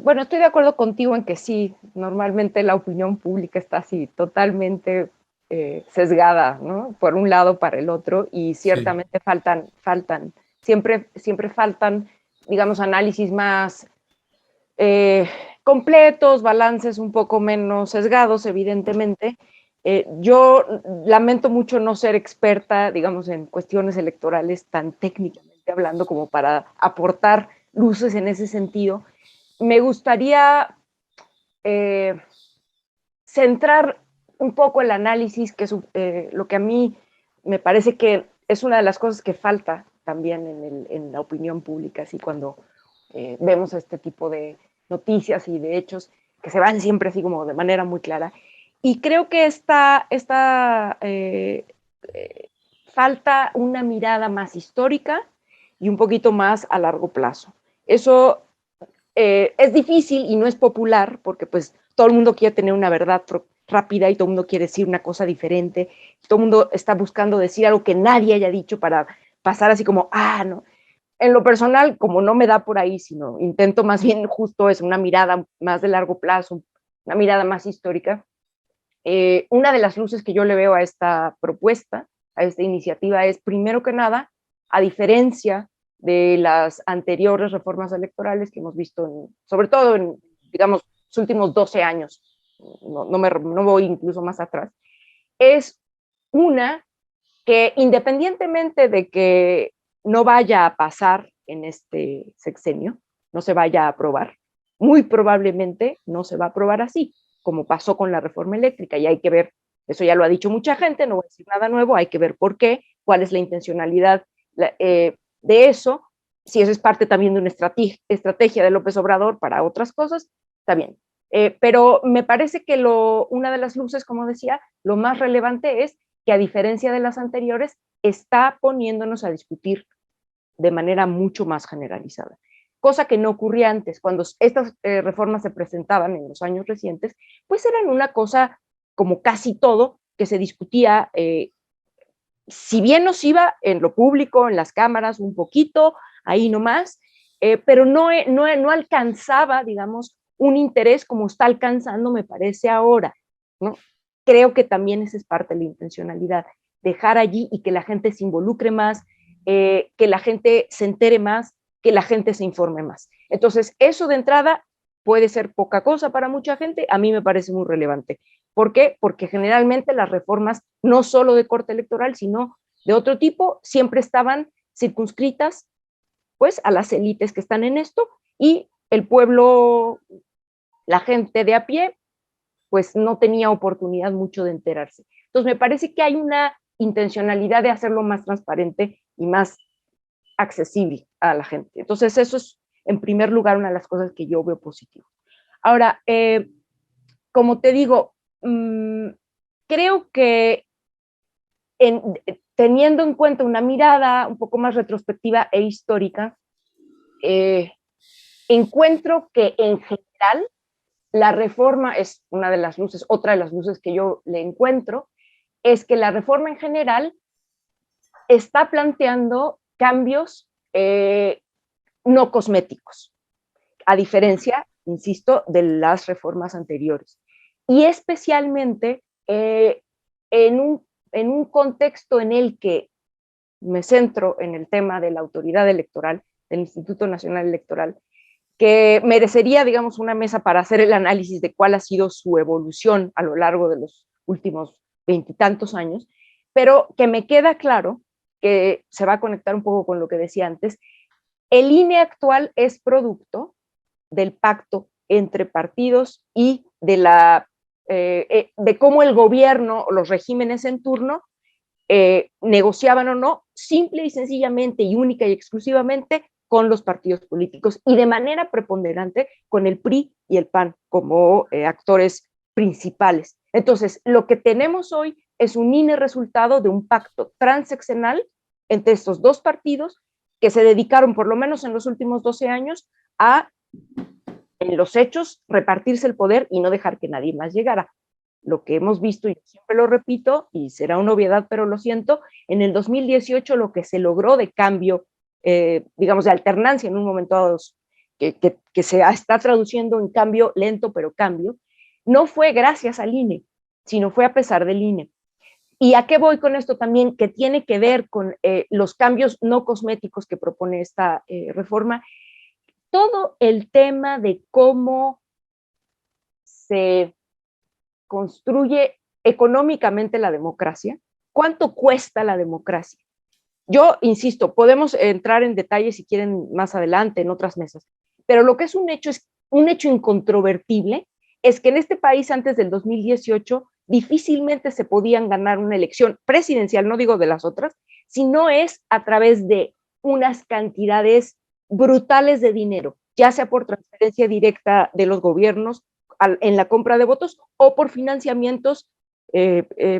Bueno, estoy de acuerdo contigo en que sí, normalmente la opinión pública está así totalmente sesgada, ¿no? Por un lado para el otro, y ciertamente sí. siempre faltan, digamos, análisis más completos, balances un poco menos sesgados, evidentemente. Yo lamento mucho no ser experta, digamos, en cuestiones electorales tan técnicamente hablando como para aportar luces en ese sentido. Me gustaría centrar un poco el análisis, que es lo que a mí me parece que es una de las cosas que falta también en la opinión pública, así cuando vemos este tipo de noticias y de hechos que se van siempre así como de manera muy clara. Y creo que falta una mirada más histórica y un poquito más a largo plazo. Eso es difícil y no es popular porque pues todo el mundo quiere tener una verdad rápida y todo el mundo quiere decir una cosa diferente, todo el mundo está buscando decir algo que nadie haya dicho para pasar así como, no. En lo personal, como no me da por ahí, sino intento más bien justo es una mirada más de largo plazo, una mirada más histórica. Una de las luces que yo le veo a esta propuesta, a esta iniciativa, es primero que nada, a diferencia de las anteriores reformas electorales que hemos visto, sobre todo en, digamos, los últimos 12 años, no voy incluso más atrás, es una que independientemente de que no vaya a pasar en este sexenio, no se vaya a aprobar, muy probablemente no se va a aprobar así, como pasó con la reforma eléctrica, y hay que ver, eso ya lo ha dicho mucha gente, no voy a decir nada nuevo, hay que ver por qué, cuál es la intencionalidad de eso, si eso es parte también de una estrategia de López Obrador para otras cosas, está bien. Pero me parece que una de las luces, como decía, lo más relevante es que a diferencia de las anteriores, está poniéndonos a discutir de manera mucho más generalizada. Cosa que no ocurría antes, cuando estas reformas se presentaban en los años recientes, pues eran una cosa como casi todo que se discutía, si bien nos iba en lo público, en las cámaras, un poquito, ahí nomás, pero no alcanzaba, digamos, un interés como está alcanzando, me parece ahora, ¿no? Creo que también esa es parte de la intencionalidad, dejar allí y que la gente se involucre más, que la gente se entere más, que la gente se informe más. Entonces, eso de entrada puede ser poca cosa para mucha gente, a mí me parece muy relevante. ¿Por qué? Porque generalmente las reformas, no solo de corte electoral, sino de otro tipo, siempre estaban circunscritas pues a las élites que están en esto, y el pueblo, la gente de a pie, pues no tenía oportunidad mucho de enterarse. Entonces me parece que hay una intencionalidad de hacerlo más transparente y más accesible a la gente. Entonces eso es, en primer lugar, una de las cosas que yo veo positivo. Ahora, como te digo, creo que teniendo en cuenta una mirada un poco más retrospectiva e histórica, encuentro que en general la reforma es una de las luces, otra de las luces que yo le encuentro, es que la reforma en general está planteando cambios no cosméticos, a diferencia, insisto, de las reformas anteriores. Y especialmente en un contexto en el que me centro en el tema de la autoridad electoral, del Instituto Nacional Electoral, que merecería, digamos, una mesa para hacer el análisis de cuál ha sido su evolución a lo largo de los últimos veintitantos años, pero que me queda claro que se va a conectar un poco con lo que decía antes. El INE actual es producto del pacto entre partidos y de cómo el gobierno, los regímenes en turno, negociaban o no, simple y sencillamente y única y exclusivamente con los partidos políticos y de manera preponderante con el PRI y el PAN como actores principales. Entonces, lo que tenemos hoy es un INE resultado de un pacto transeccional entre estos dos partidos que se dedicaron, por lo menos en los últimos 12 años, a, en los hechos, repartirse el poder y no dejar que nadie más llegara. Lo que hemos visto, y siempre lo repito, y será una obviedad, pero lo siento, en el 2018 lo que se logró de cambio, digamos, de alternancia en un momento dado, que se está traduciendo en cambio lento, pero cambio, no fue gracias al INE, sino fue a pesar del INE. ¿Y a qué voy con esto también? Que tiene que ver con los cambios no cosméticos que propone esta reforma. Todo el tema de cómo se construye económicamente la democracia, cuánto cuesta la democracia. Yo insisto, podemos entrar en detalles si quieren más adelante en otras mesas, pero lo que es un hecho incontrovertible es que en este país antes del 2018 difícilmente se podían ganar una elección presidencial, no digo de las otras, si no es a través de unas cantidades brutales de dinero, ya sea por transferencia directa de los gobiernos en la compra de votos o por financiamientos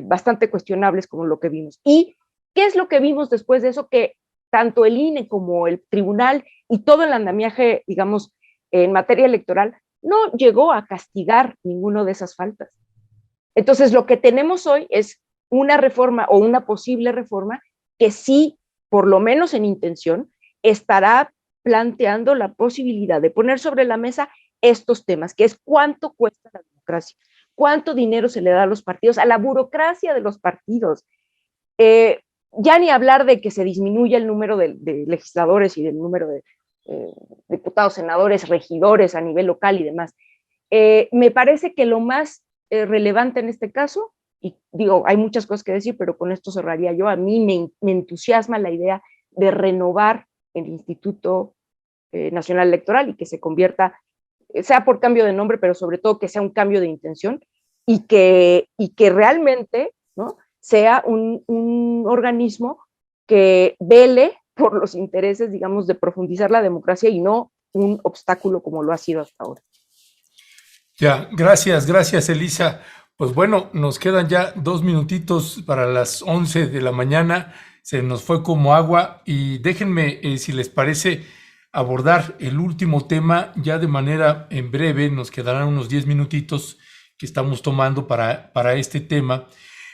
bastante cuestionables como lo que vimos. ¿Y qué es lo que vimos después de eso? Que tanto el INE como el tribunal y todo el andamiaje, digamos, en materia electoral, no llegó a castigar ninguno de esas faltas. Entonces, lo que tenemos hoy es una reforma o una posible reforma que sí, por lo menos en intención, estará planteando la posibilidad de poner sobre la mesa estos temas, que es cuánto cuesta la democracia, cuánto dinero se le da a los partidos, a la burocracia de los partidos. Ya ni hablar de que se disminuya el número de legisladores y del número de diputados, senadores, regidores a nivel local y demás. Me parece que lo más relevante en este caso, y digo, hay muchas cosas que decir, pero con esto cerraría yo, a mí me entusiasma la idea de renovar el Instituto Nacional Electoral y que se convierta, sea por cambio de nombre, pero sobre todo que sea un cambio de intención y que realmente, ¿no?, sea un organismo que vele por los intereses, digamos, de profundizar la democracia y no un obstáculo como lo ha sido hasta ahora. Ya, gracias, Elisa. Pues bueno, nos quedan ya 2 minutitos para las 11 de la mañana. Se nos fue como agua y déjenme, si les parece, abordar el último tema ya de manera en breve. Nos quedarán unos 10 minutitos que estamos tomando para este tema.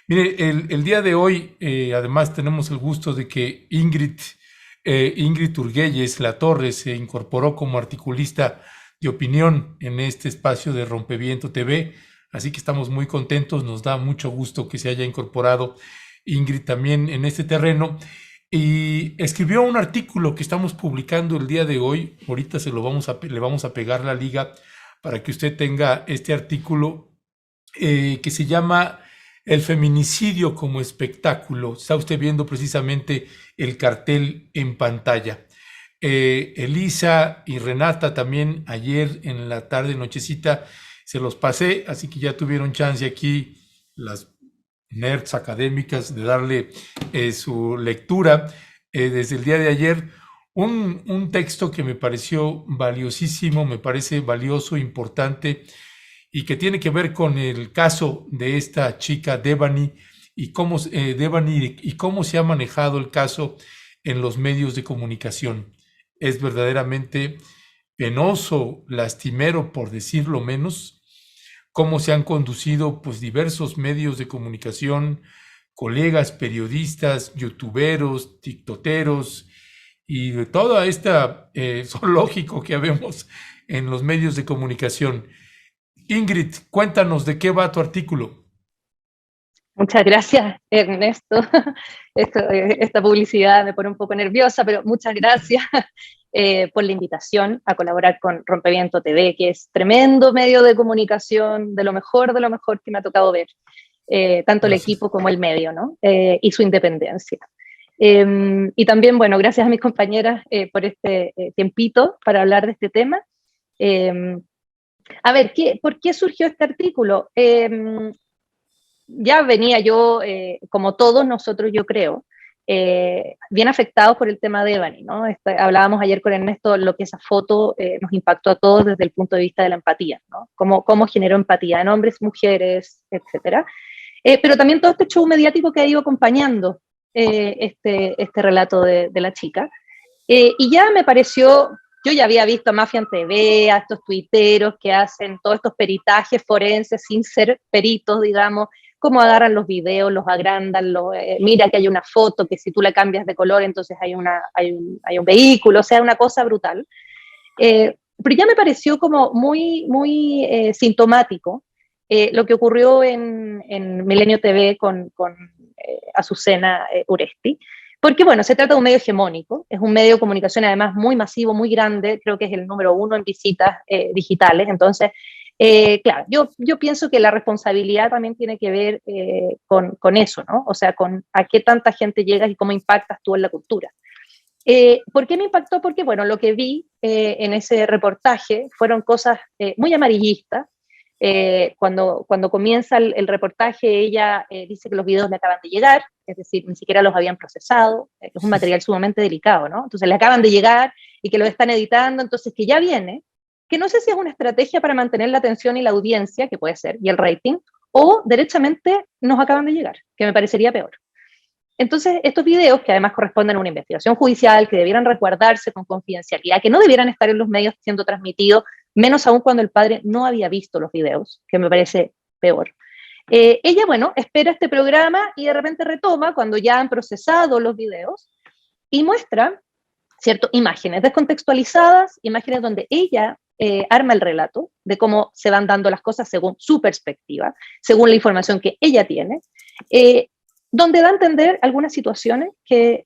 Mire, el día de hoy, además, tenemos el gusto de que Ingrid Urguelles Latorre se incorporó como articulista de opinión en este espacio de Rompeviento TV, así que estamos muy contentos, nos da mucho gusto que se haya incorporado Ingrid también en este terreno, y escribió un artículo que estamos publicando el día de hoy. Ahorita le vamos a pegar la liga para que usted tenga este artículo que se llama El feminicidio como espectáculo. Está usted viendo precisamente el cartel en pantalla. Elisa y Renata también ayer en la tarde, nochecita, se los pasé, así que ya tuvieron chance aquí las nerds académicas de darle su lectura desde el día de ayer. Un texto que me pareció valiosísimo, me parece valioso, importante, y que tiene que ver con el caso de esta chica Devani y cómo se ha manejado el caso en los medios de comunicación. Es verdaderamente penoso, lastimero, por decirlo menos, cómo se han conducido pues diversos medios de comunicación, colegas, periodistas, youtuberos, tiktokeros y de todo este zoológico que vemos en los medios de comunicación. Ingrid, cuéntanos de qué va tu artículo. Muchas gracias, Ernesto. Esta publicidad me pone un poco nerviosa, pero muchas gracias por la invitación a colaborar con Rompeviento TV, que es tremendo medio de comunicación, de lo mejor que me ha tocado ver, tanto el equipo como el medio, ¿no? Y su independencia. Y también, bueno, gracias a mis compañeras por este tiempito para hablar de este tema. A ver, ¿por qué surgió este artículo? Ya venía yo, como todos nosotros, yo creo, bien afectados por el tema de Devani, ¿no? Hablábamos ayer con Ernesto lo que esa foto nos impactó a todos desde el punto de vista de la empatía, ¿no? Cómo generó empatía en hombres, mujeres, etcétera. Pero también todo este show mediático que ha ido acompañando este relato de la chica. Y ya me pareció, yo ya había visto a Mafia en TV, a estos tuiteros que hacen todos estos peritajes forenses sin ser peritos, digamos, cómo agarran los videos, los agrandan, mira que hay una foto, que si tú la cambias de color, entonces hay un vehículo, o sea, una cosa brutal. Pero ya me pareció como muy sintomático lo que ocurrió en Milenio TV con Azucena Uresti, porque bueno, se trata de un medio hegemónico, es un medio de comunicación además muy masivo, muy grande, creo que es el número 1 en visitas digitales, entonces claro, yo pienso que la responsabilidad también tiene que ver con eso, ¿no? O sea, con a qué tanta gente llegas y cómo impactas tú en la cultura. ¿Por qué me impactó? Porque, bueno, lo que vi en ese reportaje fueron cosas muy amarillistas. Cuando comienza el reportaje, ella dice que los videos le acaban de llegar, es decir, ni siquiera los habían procesado, es un material sumamente delicado, ¿no? Entonces le acaban de llegar y que lo están editando, entonces que ya viene, que no sé si es una estrategia para mantener la atención y la audiencia, que puede ser, y el rating, o derechamente nos acaban de llegar, que me parecería peor. Entonces, estos videos, que además corresponden a una investigación judicial, que debieran resguardarse con confidencialidad, que no debieran estar en los medios siendo transmitidos, menos aún cuando el padre no había visto los videos, que me parece peor. Ella, bueno, espera este programa y de repente retoma cuando ya han procesado los videos y muestra, ¿cierto?, imágenes descontextualizadas, imágenes donde ella arma el relato de cómo se van dando las cosas según su perspectiva, según la información que ella tiene, donde da a entender algunas situaciones que,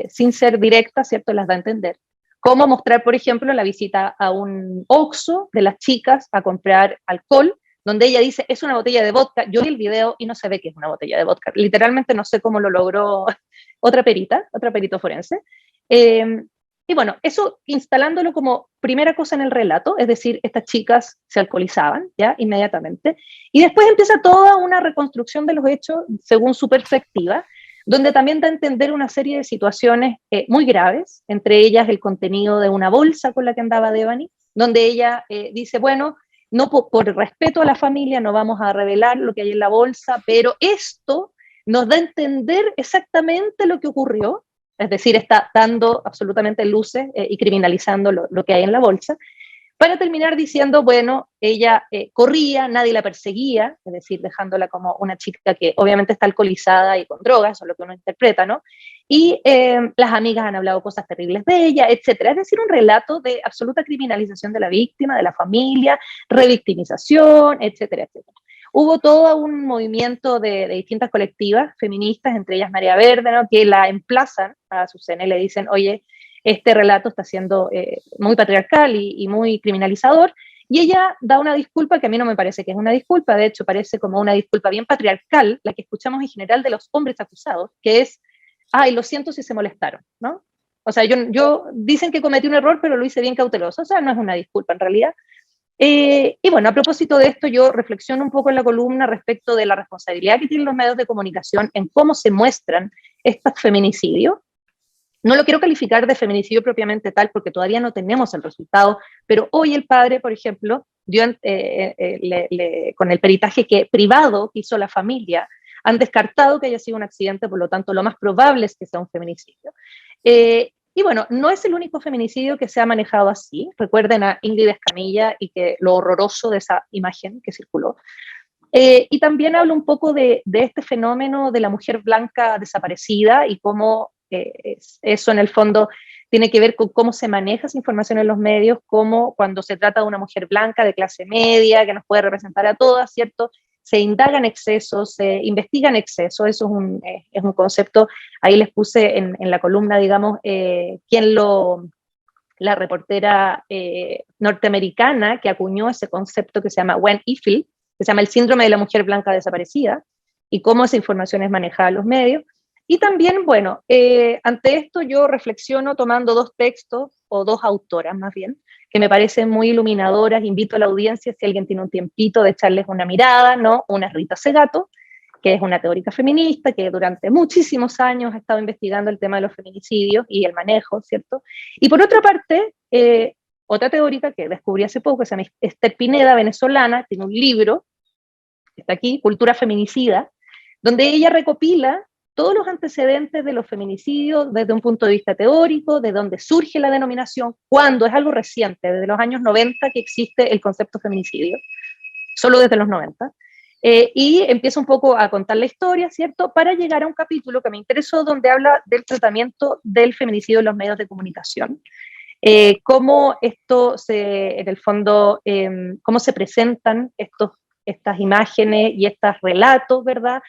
sin ser directas, ¿cierto?, las da a entender. Cómo mostrar, por ejemplo, la visita a un Oxxo de las chicas a comprar alcohol, donde ella dice, es una botella de vodka. Yo vi el video y no se ve que es una botella de vodka. Literalmente no sé cómo lo logró otra perito forense. Y bueno, eso instalándolo como primera cosa en el relato, es decir, estas chicas se alcoholizaban ya inmediatamente, y después empieza toda una reconstrucción de los hechos según su perspectiva, donde también da a entender una serie de situaciones muy graves, entre ellas el contenido de una bolsa con la que andaba Devani, donde ella dice, bueno, no por respeto a la familia no vamos a revelar lo que hay en la bolsa, pero esto nos da a entender exactamente lo que ocurrió, es decir, está dando absolutamente luces y criminalizando lo que hay en la bolsa, para terminar diciendo, bueno, ella corría, nadie la perseguía, es decir, dejándola como una chica que obviamente está alcoholizada y con drogas, eso es lo que uno interpreta, ¿no? Y las amigas han hablado cosas terribles de ella, etcétera. Es decir, un relato de absoluta criminalización de la víctima, de la familia, revictimización, etcétera, etcétera. Hubo todo un movimiento de distintas colectivas feministas, entre ellas Marea Verde, ¿no?, que la emplazan a Azucena y le dicen, oye, este relato está siendo muy patriarcal y muy criminalizador, y ella da una disculpa que a mí no me parece que es una disculpa, de hecho parece como una disculpa bien patriarcal, la que escuchamos en general de los hombres acusados, que es, ay, lo siento si se molestaron, ¿no? O sea, yo dicen que cometí un error, pero lo hice bien cauteloso, o sea, no es una disculpa en realidad. Y bueno, a propósito de esto, yo reflexiono un poco en la columna respecto de la responsabilidad que tienen los medios de comunicación en cómo se muestran estos feminicidios. No lo quiero calificar de feminicidio propiamente tal, porque todavía no tenemos el resultado, pero hoy el padre, por ejemplo, dio, con el peritaje privado que hizo la familia, han descartado que haya sido un accidente, por lo tanto, lo más probable es que sea un feminicidio. Y bueno, no es el único feminicidio que se ha manejado así. Recuerden a Ingrid Escamilla y que lo horroroso de esa imagen que circuló. Y también hablo un poco de este fenómeno de la mujer blanca desaparecida y cómo eso en el fondo tiene que ver con cómo se maneja esa información en los medios, cómo cuando se trata de una mujer blanca de clase media, que nos puede representar a todas, ¿cierto? Se indagan excesos, se investigan excesos, eso es un concepto, ahí les puse en la columna, digamos, la reportera norteamericana que acuñó ese concepto que se llama Gwen Ifill, que se llama el síndrome de la mujer blanca desaparecida, y cómo esa información es manejada en los medios. Y también, bueno, ante esto yo reflexiono tomando dos textos, o dos autoras más bien, que me parecen muy iluminadoras. Invito a la audiencia, si alguien tiene un tiempito, de echarles una mirada, ¿no? Una es Rita Segato, que es una teórica feminista, que durante muchísimos años ha estado investigando el tema de los feminicidios y el manejo, ¿cierto? Y por otra parte, otra teórica que descubrí hace poco, que se llama Esther Pineda, venezolana, tiene un libro, está aquí, Cultura Feminicida, donde ella recopila todos los antecedentes de los feminicidios desde un punto de vista teórico, de dónde surge la denominación, cuándo, es algo reciente, desde los años 90 que existe el concepto feminicidio, solo desde los 90, y empieza un poco a contar la historia, ¿cierto?, para llegar a un capítulo que me interesó, donde habla del tratamiento del feminicidio en los medios de comunicación, cómo esto en el fondo, cómo se presentan estas imágenes y estos relatos, ¿verdad?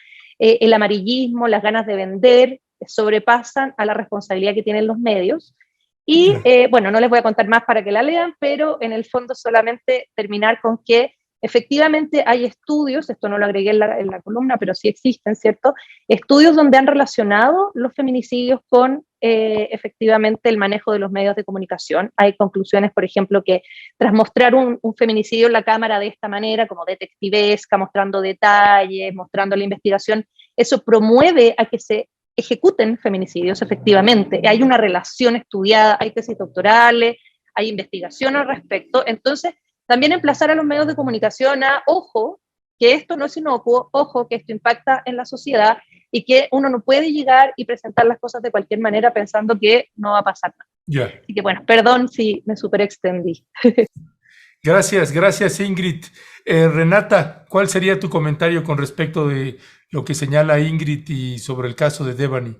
El amarillismo, las ganas de vender, sobrepasan a la responsabilidad que tienen los medios. Y bueno, no les voy a contar más para que la lean, pero en el fondo solamente terminar con que efectivamente hay estudios, esto no lo agregué en la columna, pero sí existen, ¿cierto? Estudios donde han relacionado los feminicidios con efectivamente el manejo de los medios de comunicación. Hay conclusiones, por ejemplo, que tras mostrar un feminicidio en la cámara de esta manera, como detectivesca, mostrando detalles, mostrando la investigación, eso promueve a que se ejecuten feminicidios, efectivamente. Hay una relación estudiada, hay tesis doctorales, hay investigación al respecto. Entonces, también emplazar a los medios de comunicación a, ojo, que esto no es inocuo, ojo, que esto impacta en la sociedad y que uno no puede llegar y presentar las cosas de cualquier manera pensando que no va a pasar nada. Yeah. Así que bueno, perdón si me superextendí. Gracias Ingrid. Renata, ¿cuál sería tu comentario con respecto de lo que señala Ingrid y sobre el caso de Devani?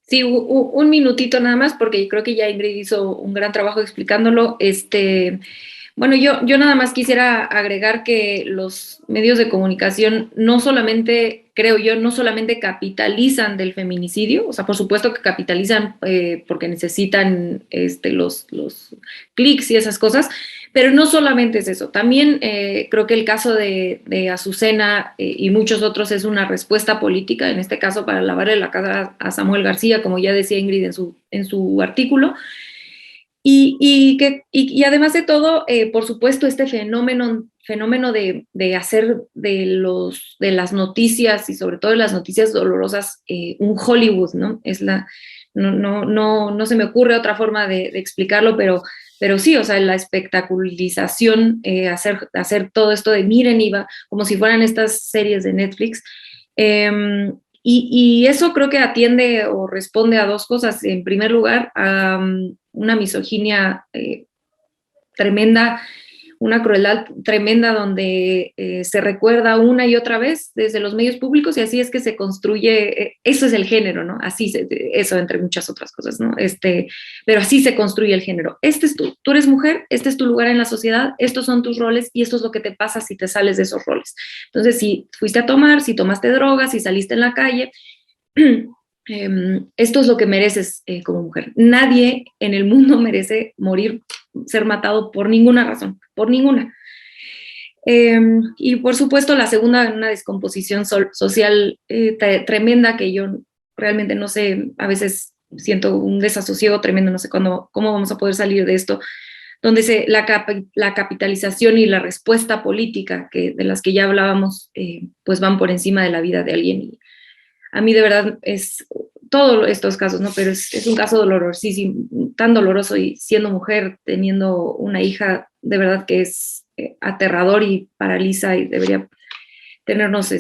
Sí, un minutito nada más, porque creo que ya Ingrid hizo un gran trabajo explicándolo. Bueno, yo nada más quisiera agregar que los medios de comunicación no solamente, creo yo, no solamente capitalizan del feminicidio, o sea, por supuesto que capitalizan porque necesitan los clics y esas cosas, pero no solamente es eso. También creo que el caso de Azucena y muchos otros es una respuesta política, en este caso para lavarle la cara a Samuel García, como ya decía Ingrid en su artículo. Y además de todo, por supuesto, este fenómeno de hacer de las noticias y sobre todo de las noticias dolorosas un Hollywood, ¿no? No se me ocurre otra forma de explicarlo, pero sí, o sea, la espectacularización, hacer todo esto de miren, Iva, como si fueran estas series de Netflix. Y eso creo que atiende o responde a dos cosas. En primer lugar, a una misoginia tremenda, una crueldad tremenda donde se recuerda una y otra vez desde los medios públicos, y así es que se construye, eso es el género, ¿no? Eso entre muchas otras cosas, ¿no? Pero así se construye el género. Este es tú eres mujer, este es tu lugar en la sociedad, estos son tus roles y esto es lo que te pasa si te sales de esos roles. Entonces, si fuiste a tomar, si tomaste drogas, si saliste en la calle, esto es lo que mereces como mujer. Nadie en el mundo merece morir, ser matado por ninguna razón, por ninguna. Y por supuesto la segunda, una descomposición social tremenda, que yo realmente no sé, a veces siento un desasosiego tremendo, no sé cómo vamos a poder salir de esto, donde la capitalización y la respuesta política de las que ya hablábamos, pues van por encima de la vida de alguien. Y a mí de verdad es todos estos casos, ¿no? Pero es un caso dolorosísimo, tan doloroso, y siendo mujer, teniendo una hija, de verdad que es aterrador y paraliza, y debería tenernos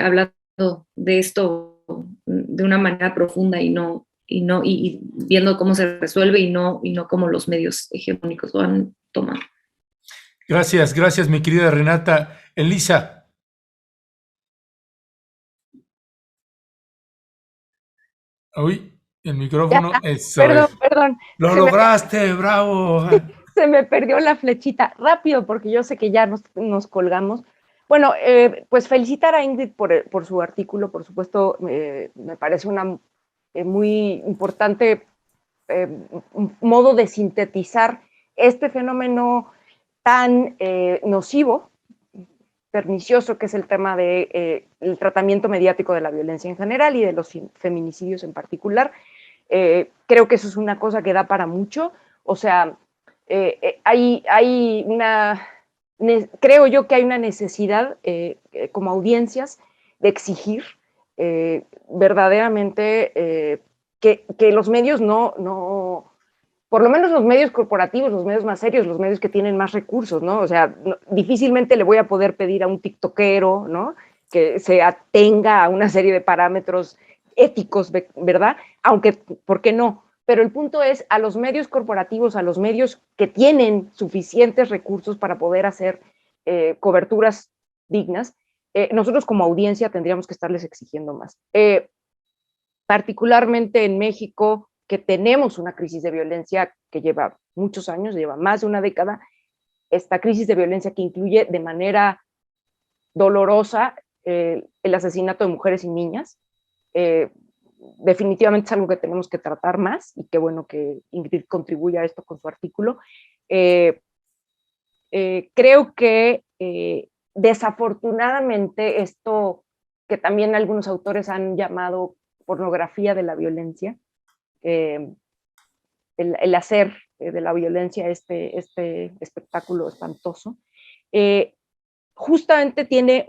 hablando de esto de una manera profunda y no y viendo cómo se resuelve y no cómo los medios hegemónicos lo han tomado. Gracias, gracias, mi querida Renata. Elisa. Uy, el micrófono. Eso Perdón, es. perdón. Lo lograste, bravo. Se me perdió la flechita. Rápido, porque yo sé que ya nos colgamos. Bueno, pues felicitar a Ingrid por su artículo, por supuesto, me parece una muy importante modo de sintetizar este fenómeno tan nocivo, pernicioso, que es el tema de el tratamiento mediático de la violencia en general y de los feminicidios en particular. Creo que eso es una cosa que da para mucho. O sea, hay una, creo yo que hay una necesidad como audiencias de exigir verdaderamente que los medios por lo menos los medios corporativos, los medios más serios, los medios que tienen más recursos, ¿no? O sea, difícilmente le voy a poder pedir a un tiktokero, ¿no?, que se atenga a una serie de parámetros éticos, ¿verdad? Aunque, ¿por qué no? Pero el punto es, a los medios corporativos, a los medios que tienen suficientes recursos para poder hacer coberturas dignas, nosotros como audiencia tendríamos que estarles exigiendo más. Particularmente en México, que tenemos una crisis de violencia que lleva muchos años, lleva más de una década, esta crisis de violencia que incluye de manera dolorosa el asesinato de mujeres y niñas. Definitivamente es algo que tenemos que tratar más, y qué bueno que Ingrid contribuya a esto con su artículo. Creo que desafortunadamente esto que también algunos autores han llamado pornografía de la violencia, el hacer de la violencia este espectáculo espantoso, justamente tiene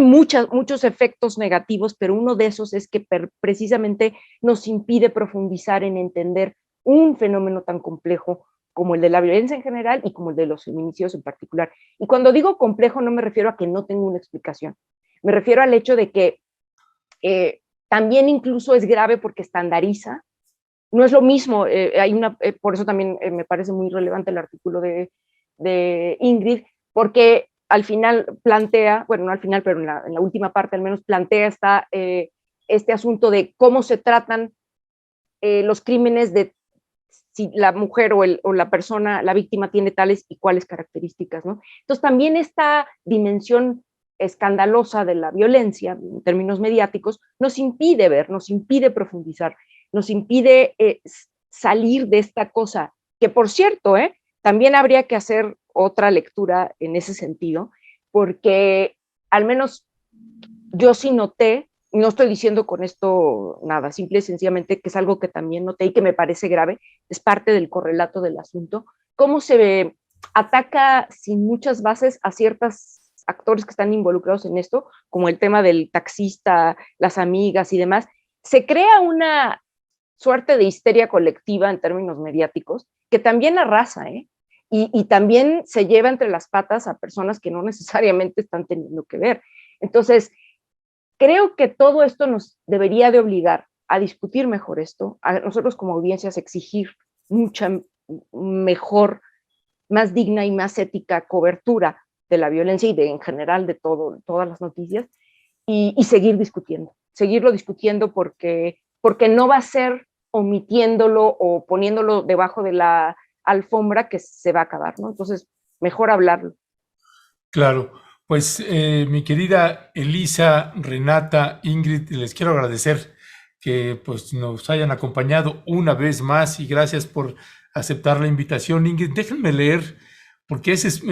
muchos efectos negativos, pero uno de esos es que precisamente nos impide profundizar en entender un fenómeno tan complejo como el de la violencia en general y como el de los feminicidios en particular. Y cuando digo complejo no me refiero a que no tenga una explicación, me refiero al hecho de que también incluso es grave porque estandariza. No es lo mismo, por eso también me parece muy relevante el artículo de Ingrid, porque al final plantea, bueno, no al final, pero en la última parte al menos plantea este asunto de cómo se tratan los crímenes, de si la mujer o la persona, la víctima, tiene tales y cuáles características, ¿no? Entonces también esta dimensión escandalosa de la violencia en términos mediáticos nos impide ver, nos impide profundizar, nos impide salir de esta cosa, que por cierto, también habría que hacer otra lectura en ese sentido, porque al menos yo sí noté, no estoy diciendo con esto nada, simple y sencillamente que es algo que también noté y que me parece grave, es parte del correlato del asunto, cómo se ataca sin muchas bases a ciertos actores que están involucrados en esto, como el tema del taxista, las amigas y demás. Se crea una suerte de histeria colectiva en términos mediáticos que también arrasa, y también se lleva entre las patas a personas que no necesariamente están teniendo que ver. Entonces, creo que todo esto nos debería de obligar a discutir mejor esto, a nosotros como audiencias exigir mucha mejor, más digna y más ética cobertura de la violencia y en general de todas las noticias, y seguirlo discutiendo porque no va a ser omitiéndolo o poniéndolo debajo de la alfombra que se va a acabar, ¿no? Entonces, mejor hablarlo. Claro, pues mi querida Elisa, Renata, Ingrid, les quiero agradecer que pues nos hayan acompañado una vez más, y gracias por aceptar la invitación. Ingrid, déjenme leer, porque ese es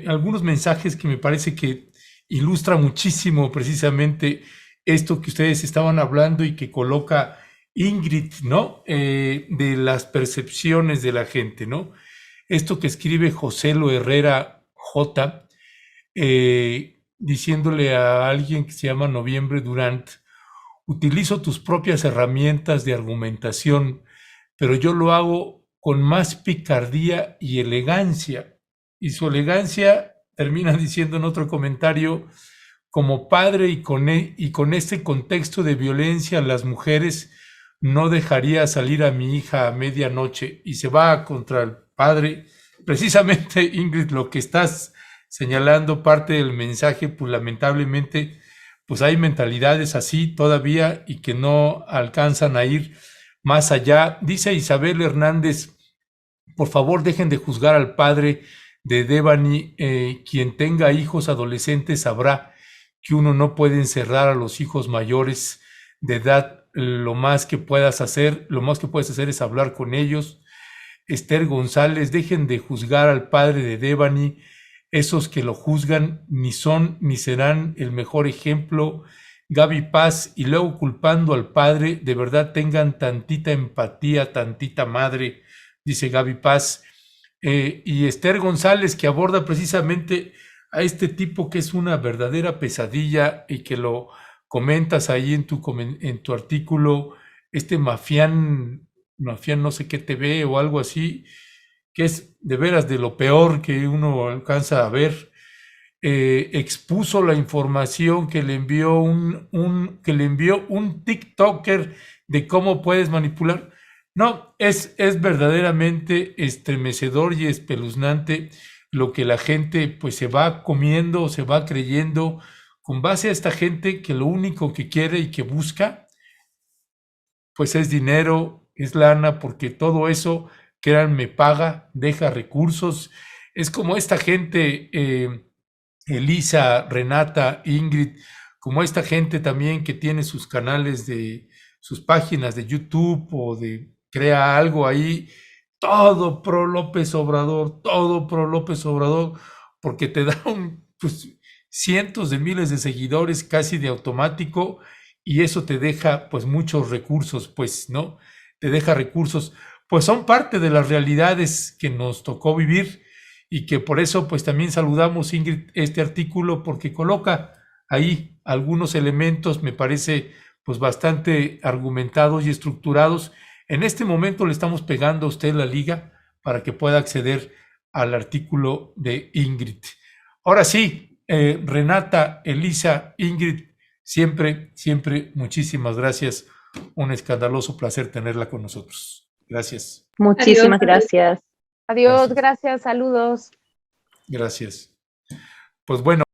algunos mensajes que me parece que ilustra muchísimo precisamente esto que ustedes estaban hablando y que coloca Ingrid, ¿no? De las percepciones de la gente, ¿no? Esto que escribe José Lo Herrera J., diciéndole a alguien que se llama Noviembre Durant: utilizo tus propias herramientas de argumentación, pero yo lo hago con más picardía y elegancia. Y su elegancia, termina diciendo en otro comentario, como padre y con este contexto de violencia, las mujeres no dejaría salir a mi hija a medianoche, y se va contra el padre. Precisamente, Ingrid, lo que estás señalando, parte del mensaje, pues lamentablemente, pues hay mentalidades así todavía y que no alcanzan a ir más allá. Dice Isabel Hernández, por favor dejen de juzgar al padre de Devani. Quien tenga hijos adolescentes sabrá que uno no puede encerrar a los hijos mayores de edad. Lo más que puedes hacer es hablar con ellos. Esther González, dejen de juzgar al padre de Devani. Esos que lo juzgan ni son ni serán el mejor ejemplo. Gaby Paz, y luego culpando al padre, de verdad tengan tantita empatía, tantita madre, dice Gaby Paz. Y Esther González, que aborda precisamente a este tipo que es una verdadera pesadilla y que lo comentas ahí en tu artículo, este mafián no sé qué TV o algo así, que es de veras de lo peor que uno alcanza a ver. Expuso la información que le envió un TikToker de cómo puedes manipular. No, es verdaderamente estremecedor y espeluznante lo que la gente pues se va comiendo, se va creyendo, con base a esta gente que lo único que quiere y que busca pues es dinero, es lana, porque todo eso, créanme, paga, deja recursos. Es como esta gente, Elisa, Renata, Ingrid, como esta gente también que tiene sus canales sus páginas de YouTube o crea algo ahí, todo pro López Obrador, porque te da pues, cientos de miles de seguidores casi de automático, y eso te deja pues muchos recursos, pues, ¿no? Te deja recursos, pues son parte de las realidades que nos tocó vivir, y que por eso pues también saludamos, Ingrid, este artículo, porque coloca ahí algunos elementos, me parece pues bastante argumentados y estructurados. En este momento le estamos pegando a usted la liga para que pueda acceder al artículo de Ingrid. Ahora sí, Renata, Elisa, Ingrid, siempre muchísimas gracias. Un escandaloso placer tenerla con nosotros. Gracias. Muchísimas gracias. Adiós, gracias, saludos. Gracias. Pues bueno.